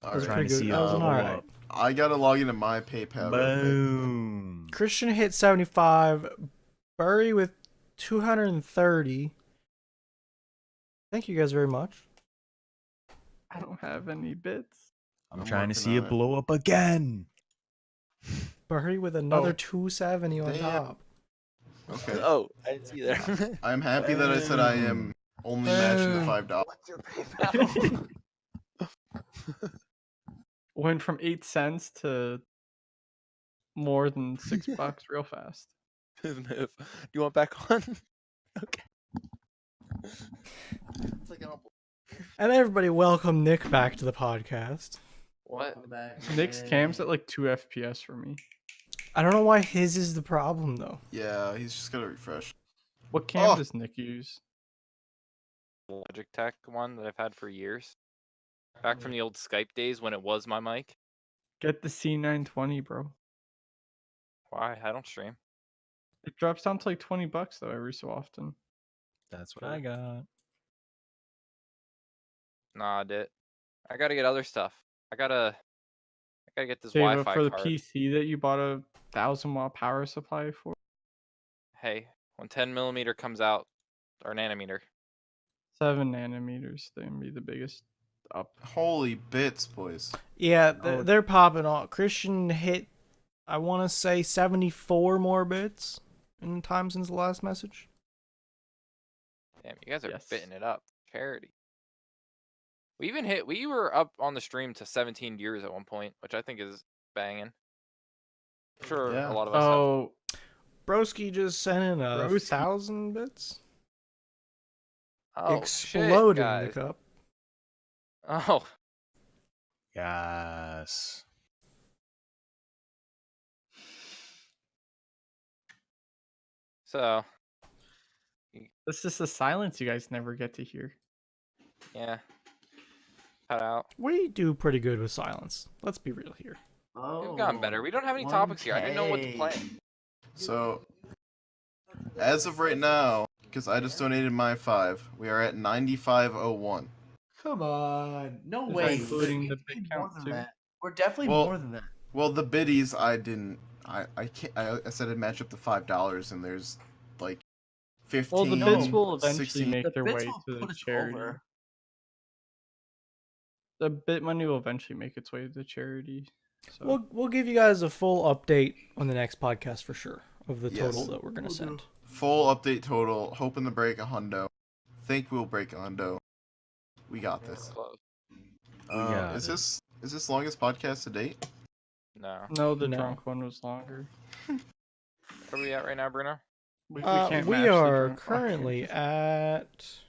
All That was right. Trying pretty to good. see That was it an blow alright. up. I gotta log into my PayPal. real quick. Boom. Christian hit 75. Burry with 230. Thank you guys very much. I don't have any bits. I'm I'm trying to working see on it it. blow up again. Burry with another Oh. 270 on Damn. top. Okay. Oh, I didn't see there. I'm happy that I said I am only matching the $5. What's your PayPal? Went from 8 cents to more than $6 real fast. Move. Do you want back on? Okay. It's like And everybody, welcome Nick back to the podcast. What? Welcome back, Nick's Nick. cam's at like 2 FPS for me. I don't know why his is the problem though. yeah, he's just gotta refresh. What cam Oh. does Nick use? Logitech one that I've had for years. Back from the old Skype days when it was my mic. Get the C920, bro. Why? I don't stream. It drops down to like $20 though every so often. That's what I got. Nah, I did. I gotta get other stuff. I gotta get this Okay, but Wi-Fi for the card. PC that you bought a 1,000-watt power supply for, Hey, when 10mm comes out, or nanometer. 7 nanometers, they're gonna be the biggest up. Holy bits, boys. Yeah, Oh. they're popping off. Christian hit, I want to say 74 more bits in time since the last message. Damn, you guys are Yes. fitting it up. Charity. We were up on the stream to 17 viewers at one point, which I think is banging. I'm sure Yeah. a lot of us have. Oh, Broski just sent in a Broski. 1,000 bits. Oh, Exploding shit, the guys. cup. Oh, Yes. so this is the silence you guys never get to hear. yeah. Cut out. We do pretty good with silence. Let's be real here. We've gotten better. We don't have any topics here. I didn't know what to 1K. play. So, as of right now, because I just donated my 5, we are at 9501. Come on. No Is that way. including We're the definitely bid more count, than too? that. We're definitely Well- more than that. Well, the biddies, I didn't. I can't. I said I'd match up to $5, and there's like 15. Well, the bits will eventually 16. make The their bits way will to put the us charity. over. The bit money will eventually make its way to the charity. So We'll give you guys a full update on the next podcast for sure of the total Yes. that we're gonna send. Full update total. Hoping to break a hundo. Think we'll break a hundo. We got We're this. close. got Is it. this longest podcast to date? No. no, the No. drunk one was longer. Where are we at right now, Bruno? We can't We match the are drunk one. currently at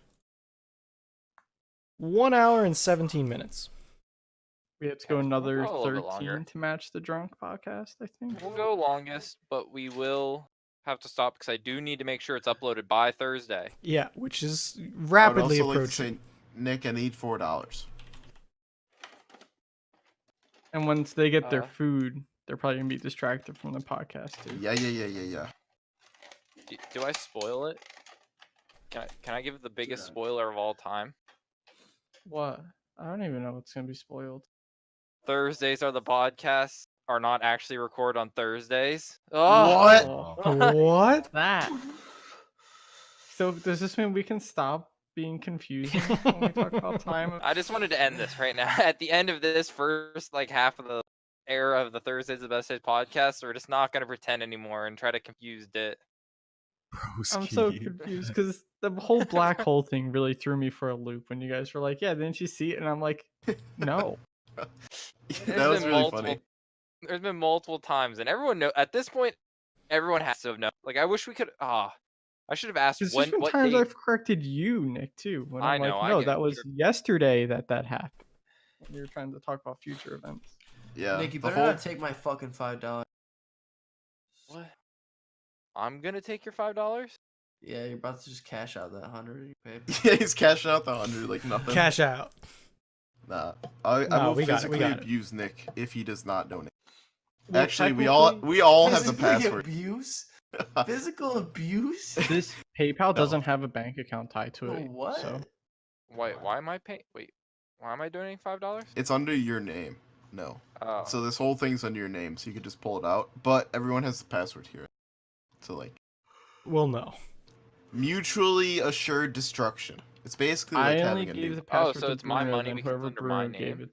1 hour and 17 minutes. We have to go We'll another go a little bit longer. 13 to match the drunk podcast, I think. We'll go longest, but we will have to stop because I do need to make sure it's uploaded by Thursday. Yeah, which is I rapidly would also approaching. like to say, Nick, I need $4. And once they get their Uh. food, they're probably gonna be distracted from the podcast too. Yeah. Do I spoil it? Can I give the biggest spoiler of all time? What? I don't even know what's gonna be spoiled. Thursdays are not actually recorded on Thursdays. Oh, What? What? That. So does this mean we can stop being confusing when we talk about time? I just wanted to end this right now. At the end of this first half of the era of the Thursdays the Best Days podcast, we're just not gonna pretend anymore and try to confuse it. I'm so Broski. confused because the whole black hole thing really threw me for a loop when you guys were like, "Yeah, didn't you see it?" And I'm like, "No." that There's was been really multiple- funny. There's been multiple times, and everyone know at this point. Everyone has to have known. Like I wish we could. I should have asked There's when. just been What times date. I've corrected you, Nick, too. When I I'm know, like, I "No, get that it. was yesterday that happened." When you're trying to talk about future events. Yeah. Nick, you the better whole not take my fucking $5. What? I'm gonna take your $5. Yeah, you're about to just cash out that 100 you paid. yeah, he's cashing out the 100 like nothing. Cash out. Nah. I No, will we got it, physically we got it. abuse Nick if he does not donate. Well, Actually, we all have the Physically password. abuse? Physical abuse? This PayPal doesn't have a bank account tied to No, it. what? So Wait, why am I paying? Wait, why am I donating $5? It's under your name. No. Oh, So this whole thing's under your name, so you could just pull it out. But everyone has the password here. So like Well, no. mutually assured destruction. It's basically like I only having a gave new. the password so to it's my Bruno, money then because it's whoever under Bruno my gave name?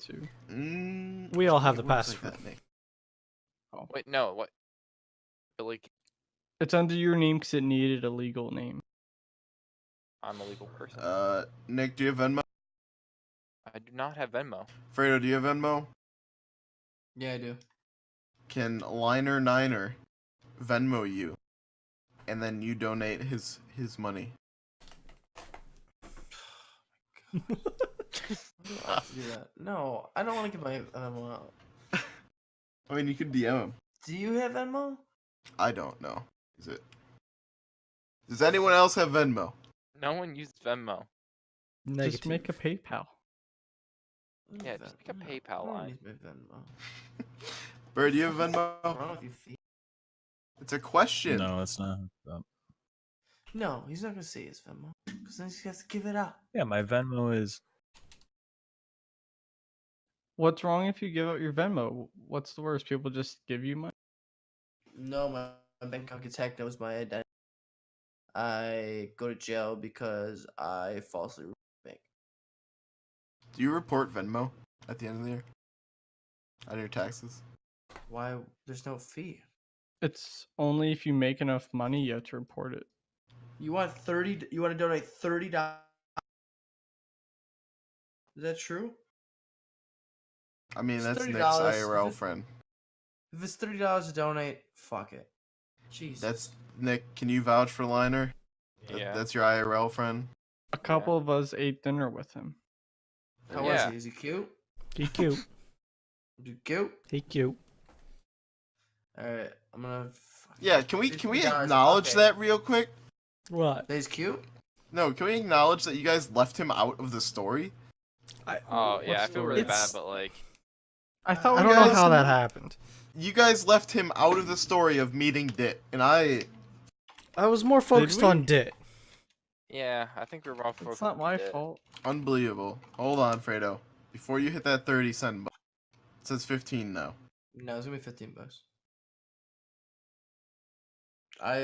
it to. We all have the it works like password. that, Nick. wait, no, what? Billy, It's under your name because it needed a legal name. I'm a legal person. Nick, do you have Venmo? I do not have Venmo. Fredo, do you have Venmo? Yeah, I do. Can Liner Niner Venmo you, and then you donate his money? Do that. No, I don't want to give my Venmo out. I mean, you could DM him. Do you have Venmo? I don't know. Is it? Does anyone else have Venmo? No one uses Venmo. Negative. Just make a PayPal. Yeah, just make a PayPal I don't line. use my Venmo. Bird, do you have Venmo? What's wrong with you, feet? It's a question. No, it's not. No, he's not gonna say his Venmo because then he has to give it out. Yeah, my Venmo is. What's wrong if you give out your Venmo? What's the worst? People just give you money? No, my bank account gets hacked. Knows my identity. I go to jail because I falsely robbed the bank. Do you report Venmo at the end of the year? On your taxes? Why? There's no fee. It's only if you make enough money you have to report it. You want 30? You want to donate $30? Is that true? I mean, It's that's $30. Nick's IRL friend. If it's $30 to donate, fuck it. Jesus. That's Nick. Can you vouch for Liner? Yeah. That's your IRL friend. A couple of us ate dinner with him. How Yeah. was he? Is he cute? He cute. Is he cute? He cute. All right, I'm gonna. Yeah. Can we $50, acknowledge okay. that real quick? What? That he's cute. No. Can we acknowledge that you guys left him out of the story? Oh yeah, I What's feel the really It's- bad, but like, I thought I we don't know guys- how that happened. You guys left him out of the story of meeting Dit, and I was more focused we? on Dit. yeah, I think we're all focused. It's not my on it. fault. unbelievable. Hold on, Fredo. Before you hit that 30 cent button, it says 15 now. No, it's gonna be $15. I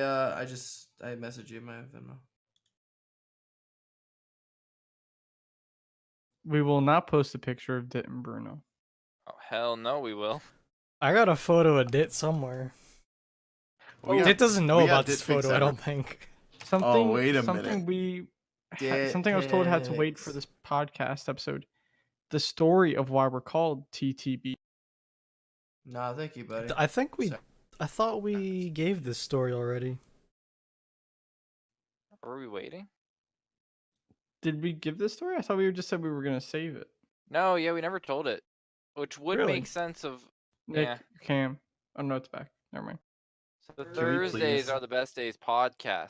messaged you my Venmo. We will not post a picture of Dit and Bruno. Oh hell no, we will. I got a photo of Dit somewhere. We got- Dit doesn't know we got about this Dit pics photo, I don't everywhere. think. Something. wait a something minute. we. Dit Something I was told had to wait for pics. this podcast episode. The story of why we're called TTB. Nah, thank you, buddy. I think we. Sorry. I thought we gave this story already. Are we waiting? Did we give this story? I thought we just said we were gonna save it. No, yeah, we never told it, which would Really? make sense of. Nick, Yeah. Cam. Oh no, it's back. Never mind. So the we Thursdays please? are the best days podcast.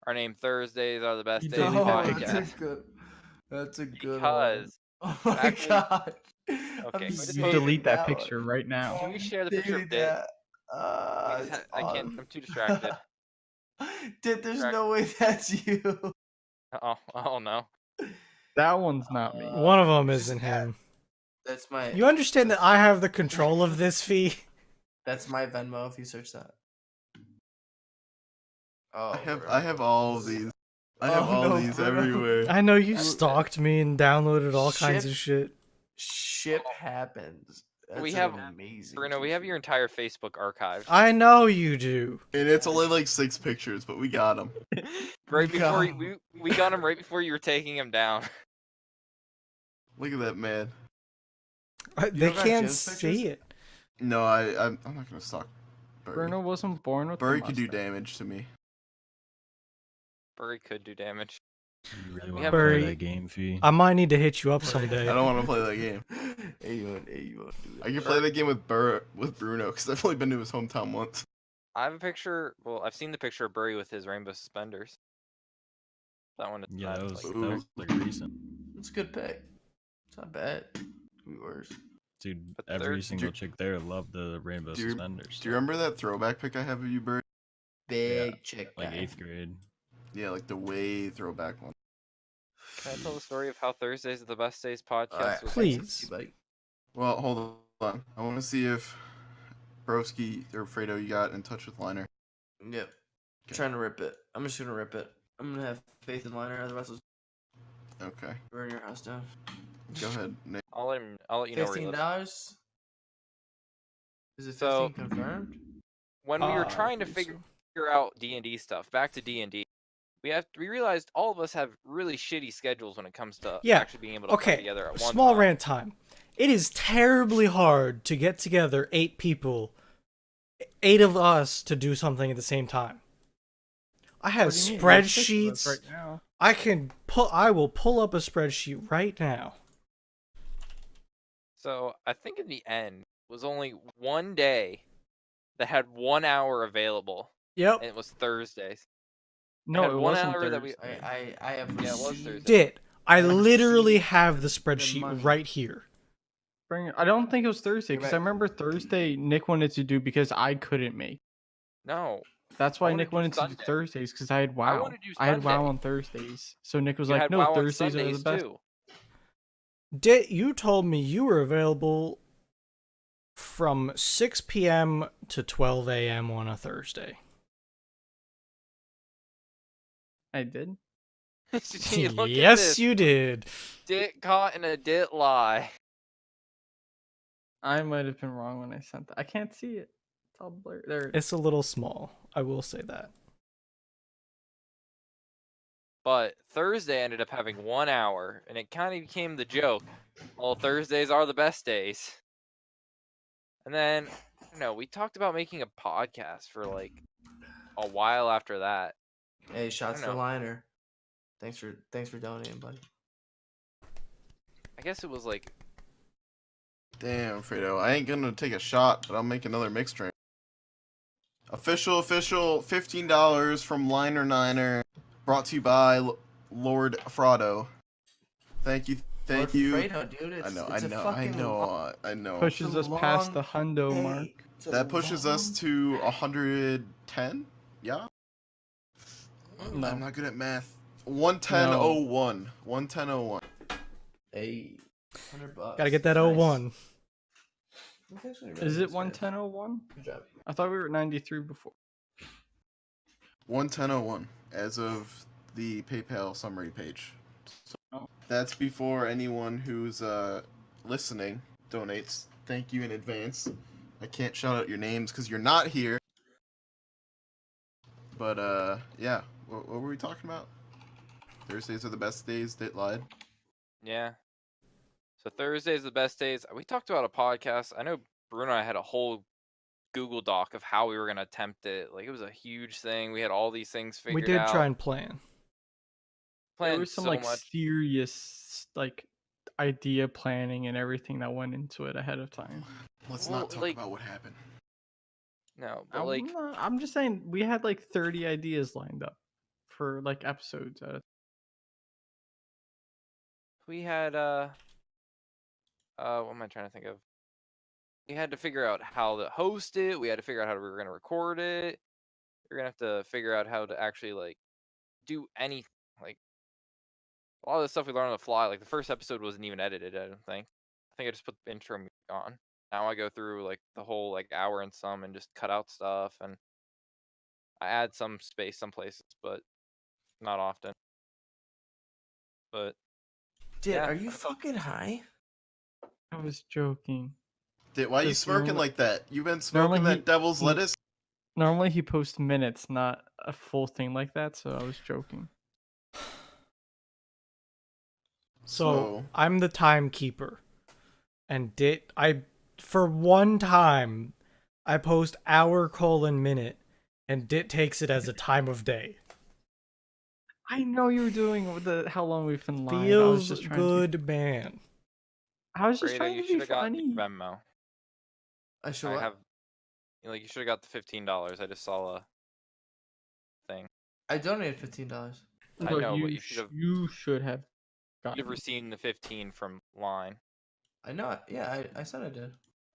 Our name Thursdays are the best You days delete that podcast. picture. that's a good. That's a good Because one. Oh my actually- god. Okay, I'm we just You Post delete that one. picture right now. Can we share the picture of Delete Dit? that. Because It's I can't. on. I'm too distracted. Dit, there's no way that's you. Oh no. That one's not me. One of them just isn't add- him. That's my. You understand that I have the control of this fee? That's my Venmo. If you search that. Oh. I have all of these. I have Oh, all no, these Bruno. everywhere. I know you stalked me and downloaded all kinds Shit. of shit. Ship happens. We That's have- amazing. Bruno, we have your entire Facebook archived. I know you do. And it's only like 6 pictures, but we got them. Right before God. we got him right before you were taking him down. Look at that man. They have can't Jim's see pictures? it. No, I'm not gonna stalk Burry. Bruno wasn't born with. Burry the could do mustache. damage to me. Burry could do damage. You really We want have to Burry- play that game, Fee? I might need to hit you up someday. I don't want to play that game. Hey, you want to do I can play that game with Bruno because I've only been to his hometown once. I have a picture. Well, I've seen the picture of Burry with his rainbow suspenders. That one is Yeah, not, that was like, like recent. It's a good pick. It's not bad. Could be worse. Dude, But every third- single chick there loved the rainbow Do you- suspenders. Do you remember that throwback pic I have of you, Burry? Big chick Like guy. 8th grade. Yeah, like the way throwback one. Can I tell the story of how Thursdays are the best days podcast Alright, was? Please. buddy. Well, hold on. I want to see if Broski or Fredo, you got in touch with Liner. Yep. Trying to rip it. I'm just gonna rip it. I'm gonna have faith in Liner, otherwise I'll Okay, burn your house down. go ahead, Nick. I'll let you know where he lives. $15? Is it 15 So- confirmed? When we were I trying to think figure out D&D stuff, back to D&D, we realized all of us have really shitty schedules when it comes to Yeah, actually being able to come Okay, together at one small time. rant time. It is terribly hard to get together 8 people, 8 of us, to do something at the same time. I have What do you mean? There's 6 of us spreadsheets. right now. I will pull up a spreadsheet right now. So I think in the end it was only one day that had 1 hour available, Yep. and it was Thursdays. No, had it 1 wasn't hour that we. Thursday. I have Yeah, it was received. Thursday. Did. I I have literally received have the the spreadsheet money. right here. Bring it. I don't think it was Thursday You're because I right. remember Thursday Nick wanted to do because I couldn't make. No, That's I why wanna Nick do wanted to do Sunday. Thursdays because I had I WoW. wanna do I had WoW Sunday. on Thursdays, so Nick was You like, had "No, WoW on Thursdays are the Sundays best." too. You told me you were available from 6 p.m. to 12 a.m. on a Thursday. I did. See, look at Yes, this. you did. Dit caught in a dit lie. I might have been wrong when I sent that. I can't see it. It's all blurred. There it is. It's a little small. I will say that. But Thursday ended up having 1 hour, and it kind of became the joke. Well, Thursdays are the best days. And then, I don't know, we talked about making a podcast for like a while after that. Hey, shots don't to know. Liner. Thanks for donating, buddy. I guess it was like, Damn, Fredo. I ain't gonna take a shot, but I'll make another mixed drink. Official, $15 from Liner Niner. Brought to you by Lord Fraudo. Thank you, thank Lord you. Fredo, dude, I know, it's a fucking I know. Pushes a us past long- the hundo Hey, mark. it's a That pushes us long- to 110. Yeah. No. I'm not good at math. 110.01. 110.01. Hey, $100. Gotta get that Nice. 01. That's actually really Is nice, it guys. 110.01? Good job. I thought we were at 93 before. 110.01 as of the PayPal summary page. So Oh. that's before anyone who's listening donates. Thank you in advance. I can't shout out your names because you're not here. But yeah, what were we talking about? Thursdays are the best days. That lied. yeah. So Thursdays are the best days. We talked about a podcast. I know Bruno and I had a whole Google Doc of how we were going to attempt it. Like, it was a huge thing. We had all these things figured We out. did try and plan. There Planned was some so like much. serious like idea planning and everything that went into it ahead of time. Let's Well, not talk like- about what happened. No, but like, I'm just saying we had like 30 ideas lined up for like episodes. we had what am I trying to think of? We had to figure out how to host it. We had to figure out how we were going to record it. We're going to have to figure out how to actually like do any like a lot of the stuff we learned on the fly. Like the first episode wasn't even edited, I don't think. I think I just put the intro music on. Now I go through like the whole like hour and some and just cut out stuff, and I add some space some places, but not often. But Dude, Yeah. are you fucking high? I was joking. Why are you Just smirking normally- like that? You've been smoking normally that devil's he- lettuce? Normally he posts minutes, not a full thing like that, so I was joking. So I'm the timekeeper, and for one time, I post hour:minute, and Dit takes it as a time of day. I know you were doing with the how long we've been live. I was Feels just trying good, man. I was just Fredo, trying you to should be have got the funny. Venmo. I should I what? have, you should have got the $15. I just saw a thing. I donated $15. I No, know, but you you should have. you should have You'd gotten have received the 15 from line. I know it. Yeah, I said I did.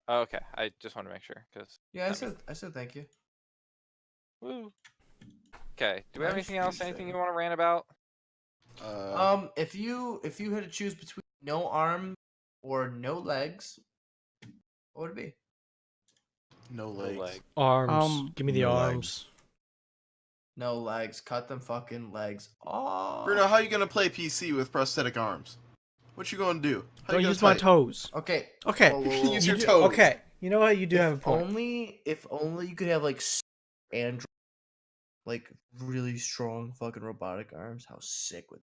Oh, okay, I just want to make sure because. Yeah, That means- I said thank you. Woo. Okay. Do we have Nice anything else? piece Anything there. you want to rant about? If you had to choose between no arm or no legs, what would it be? No No legs. leg. Arms. Give me the no legs. arms. No legs. Cut them fucking legs. Oh. Bruno, how you gonna play PC with prosthetic arms? What you gonna do? How Don't you use gonna my type? toes. Okay. Okay. Whoa, whoa, whoa. Use your You do- toes. Okay. You know what? You do have a If point. only you could have like Android, like really strong fucking robotic arms. How sick would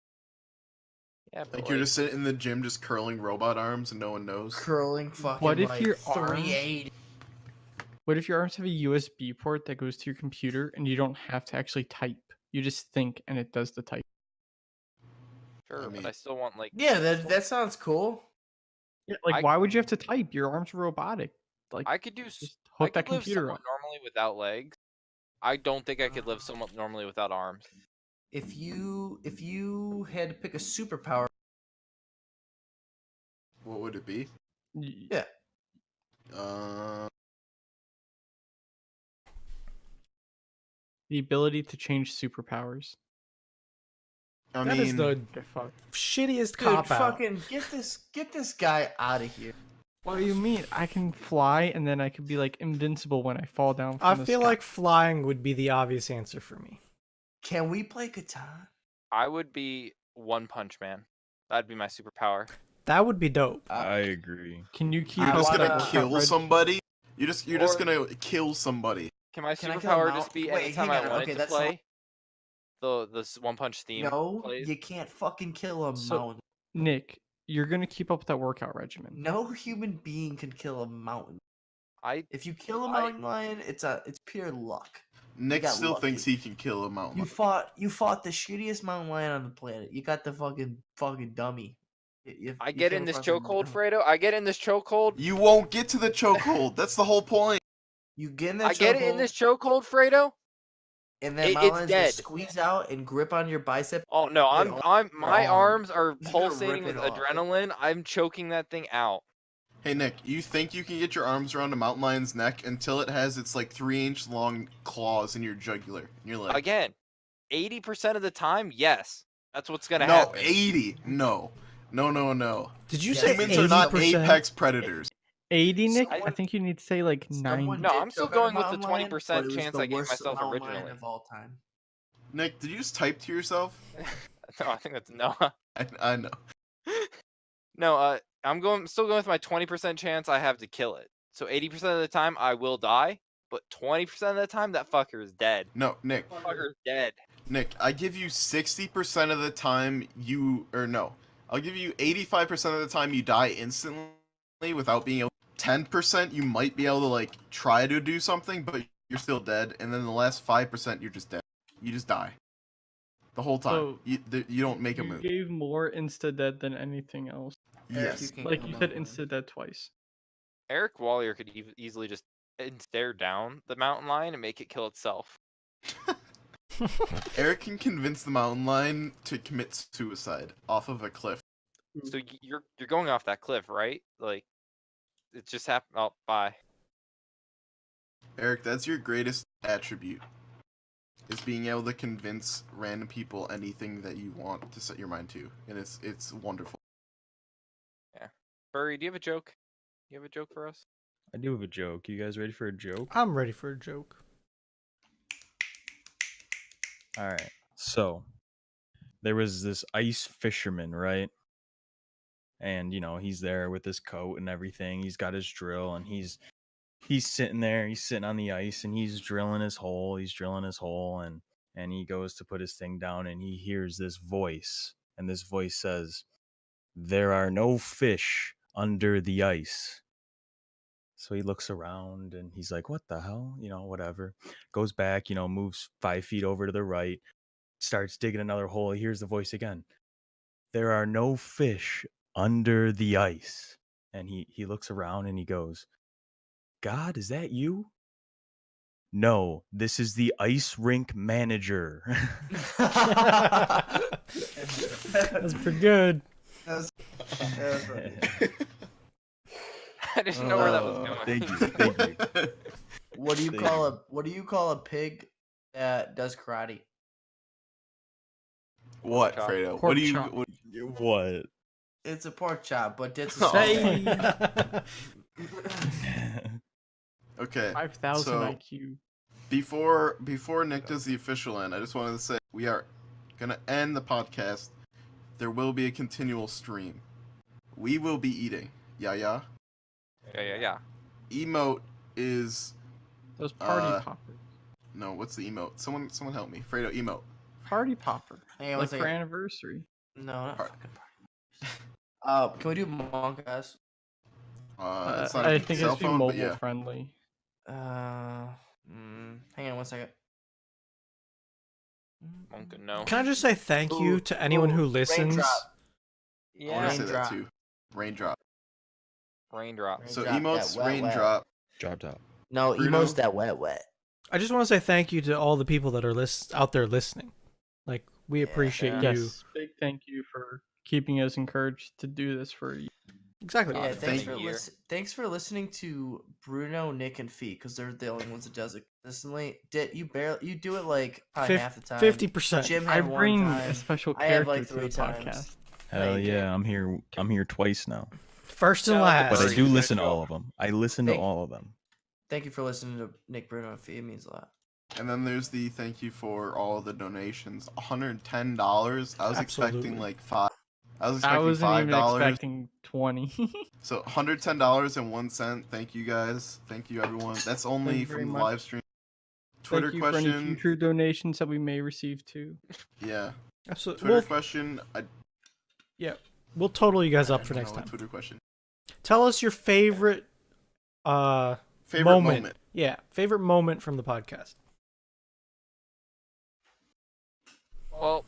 Yeah, but Like you're just sitting in the gym, just curling robot arms, and no one knows. curling fucking. What if like your arms- 380? What if your arms have a USB port that goes to your computer and you don't have to actually type? You just think and it does the type. Sure, mean- but I still want like. Yeah, that sounds cool. Yeah, like why would you have to type? Your arms are robotic. Like I could do. just I hook that could live computer somewhat up. normally without legs. I don't think I could live somewhat normally without arms. If you had to pick a superpower, What would it be? yeah, The ability to change superpowers. I That mean, is the Okay, fuck. shittiest dude, cop out. fucking get this guy out of here. What do you mean? I can fly and then I could be like invincible when I fall down from I the feel sky. like flying would be the obvious answer for me. Can we play Catan? I would be One Punch Man. That'd be my superpower. That would be dope. I agree. Can you keep you're I just up gonna that wanna- workout kill reg- somebody. You're just Or- gonna kill somebody. Can my Can I kill superpower a just be Wait, anytime hang I on, wanted okay, to that's not- play? The One Punch theme No, plays. you can't fucking kill a So- mountain. Nick, you're gonna keep up with that workout regimen. No human being can kill a mountain. I If you kill a I- mountain lion, it's pure luck. Nick got still lucky. thinks he can kill a mountain. You fought the shittiest mountain lion on the planet. You got the fucking dummy. I get in this chokehold, Fredo. I get in this chokehold. You won't get to the chokehold. That's the whole point. You get in that I get it in chokehold, this chokehold, Fredo. and then it's mountain lions dead. just squeeze out and grip on your bicep. Oh no, Wait, I'm my arm. arms are He's gonna pulsating rip with it off. adrenaline. I'm choking that thing out. Hey Nick, you think you can get your arms around a mountain lion's neck until it has its like 3-inch long claws in your jugular? And you're like, Again, 80% of the time, yes. That's what's gonna no, happen. 80. No. No. Did you Yeah, say Humans are not 80%? apex predators. 80, Nick? I Someone- think you need to say like 90. Someone No, did I'm still choke on a going with the mountain lion, 20% but it was chance the I gave worst myself mountain lion originally. of all time. Nick, did you just type to yourself? No, I think that's no. I know. No, I'm still going with my 20% chance I have to kill it. So 80% of the time I will die, but 20% of the time that fucker is dead. No, Nick. Fucker's dead. Nick, I give you 60% of the time I'll give you 85% of the time you die instantly without being able. 10% you might be able to like try to do something, but you're still dead, and then the last 5% you're just dead. You just die. The whole time. So, you don't make a You move. gave more insta-dead than anything else. Eric, Yes. can Like kill you a said mountain lion. insta-dead twice. Eric Wallier could easily just stare down the mountain lion and make it kill itself. Eric can convince the mountain lion to commit suicide off of a cliff. So you're going off that cliff, right? Like it just happened. Oh, bye. Eric, that's your greatest attribute. Is being able to convince random people anything that you want to set your mind to. And it's wonderful. Furry, do you have a joke? You have a joke for us? I do have a joke. You guys ready for a joke? I'm ready for a joke. All right. So there was this ice fisherman, right? And he's there with his coat and everything. He's got his drill and he's sitting there, he's sitting on the ice and he's drilling his hole, and he goes to put his thing down and he hears this voice, and this voice says, "There are no fish under the ice." So he looks around and he's like, "What the hell?" Whatever. Goes back, moves 5 feet over to the right, starts digging another hole. He hears the voice again. "There are no fish under the ice." And he looks around and he goes, "God, is that you?" "No, this is the ice rink manager." That's pretty good. That's I didn't know where that was going. Thank you. What do you Thank call a pig that does karate? What, Chop. Fredo? Pork What do you chop. what- It's a pork chop, but it's Oh. a Hey. Okay. 5,000 So- IQ. Before Nick does the official end, I just wanted to say we are gonna end the podcast. There will be a continual stream. We will be eating. Yeah. Yeah. Emote is Those party Uh, poppers. no. What's the emote? Someone help me. Fredo, emote. Party popper. Hang on one Like for second. anniversary. No, not Alright. fucking party. Can we do Among Us? It's not I a think cell it's too phone, but mobile yeah. friendly. Hang on one second. Monka, no. Can I just say thank you Ooh, to anyone who ooh, listens? raindrop. I want Yeah. to say that Raindrop. too. Raindrop. Raindrop. So Raindrop, that emotes, wet, wet. raindrop. Drop top. No, Bruno? emo's that wet, wet. I just want to say thank you to all the people that are out there listening. Like, we Yeah. appreciate Yeah. you. Yes, big thank you for keeping us encouraged to do this for you. Exactly. Yeah, thank thanks for listening to Bruno, Nick, and Fee, because they're the only ones that does it consistently. You do it like probably half the time. 50%. Jim I had one bring time. a special I have, character like, to the 3 times. podcast. Hell you yeah, did. I'm here. I'm here twice now. First and Shout out to last. But I Bird, do he's gonna listen to show all up. of them. I listen to Thank- all of them. Thank you for listening to Nick, Bruno, and Fee. It means a lot. And then there's the thank you for all the donations. $110. I was expecting Absolutely. like 5. I was I expecting wasn't even $5. expecting 20. So $110.01. Thank you guys. Thank you everyone. That's only Thank you very from the much. live stream. Twitter Thank you for any question. future donations that we may receive too. Yeah. Absolutely. Twitter We'll, question. we'll total you guys I up for don't next know a time. Twitter question. Tell us your favorite Favorite moment. Yeah, favorite moment from the podcast. Well,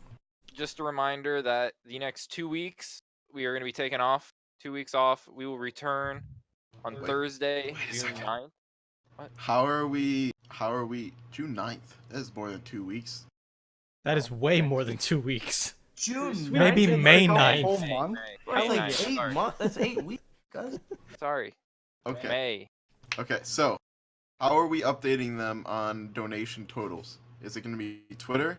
just a reminder that the next 2 weeks we are going to be taking off. 2 weeks off. We will return on Wait, Thursday, wait a June second. 9th. How are we? June 9th. That is more than 2 weeks. That is way more than 2 weeks. June Maybe 9th, May like, 9th. Whole May, month? May, That's May like 9th, 8 sorry. months. That's 8 weeks, guys. Sorry. Okay. May. Okay. So, how are we updating them on donation totals? Is it going to be Twitter?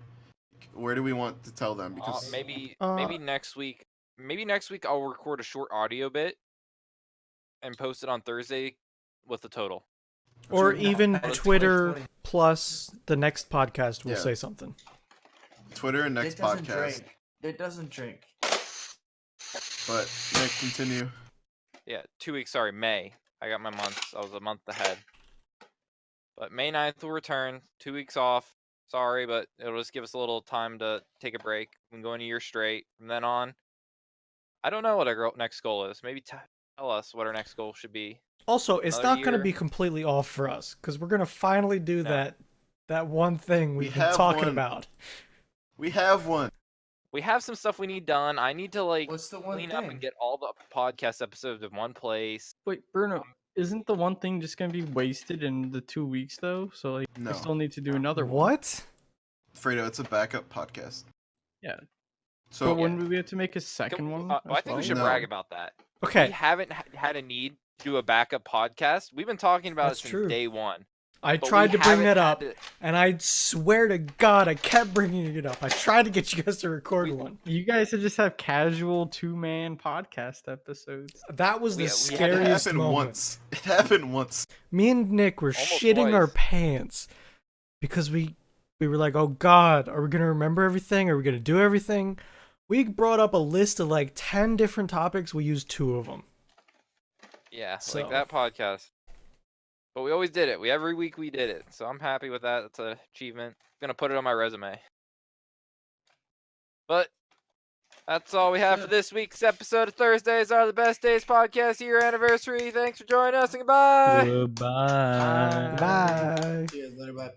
Where do we want to tell them? Because Maybe Uh, next week. Maybe next week I'll record a short audio bit and post it on Thursday with the total. Or June even 9th, Twitter 2020. plus the next podcast will Yeah. say something. Twitter and next It doesn't podcast. drink. It doesn't drink. But Nick, continue. Yeah, 2 weeks. Sorry, May. I got my months. I was a month ahead. But May 9th will return. 2 weeks off. Sorry, but it'll just give us a little time to take a break. We can go in a year straight. From then on, I don't know what our next goal is. Maybe tell us what our next goal should be. Also, it's Another not going to year. be completely off for us because we're going to finally do No. that one thing We we've been have talking one. about. We have one. We have some stuff we need done. I need to What's the one clean up thing? and get all the podcast episodes in one place. Wait, Bruno, isn't the one thing just gonna be wasted in the 2 weeks though? So like, No. we still need to do another one. What? Fredo, it's a backup podcast. Yeah. So But wouldn't we have to make a second one? I as think we well? should No. brag about that. Okay, We haven't had a need to do a backup podcast. We've been talking about That's it since true. day one. I but tried we to bring haven't that had up, to- and I swear to God, I kept bringing it up. I tried to get you guys to record We- one. You guys should just have casual 2-man podcast episodes. That was the we had to- it scariest happened moment. once. It happened once. Me and Nick were Almost shitting our twice. pants because we were like, "Oh God, are we gonna remember everything? Are we gonna do everything?" We brought up a list of like 10 different topics. We used 2 of them. Yeah, So- like that podcast. But we always did it. Every week we did it. So I'm happy with that. That's an achievement. I'm gonna put it on my resume. But that's all we have for this week's episode of Thursdays Are the Best Days podcast year anniversary. Thanks for joining us and goodbye. Goodbye. Bye. See you later. Bye.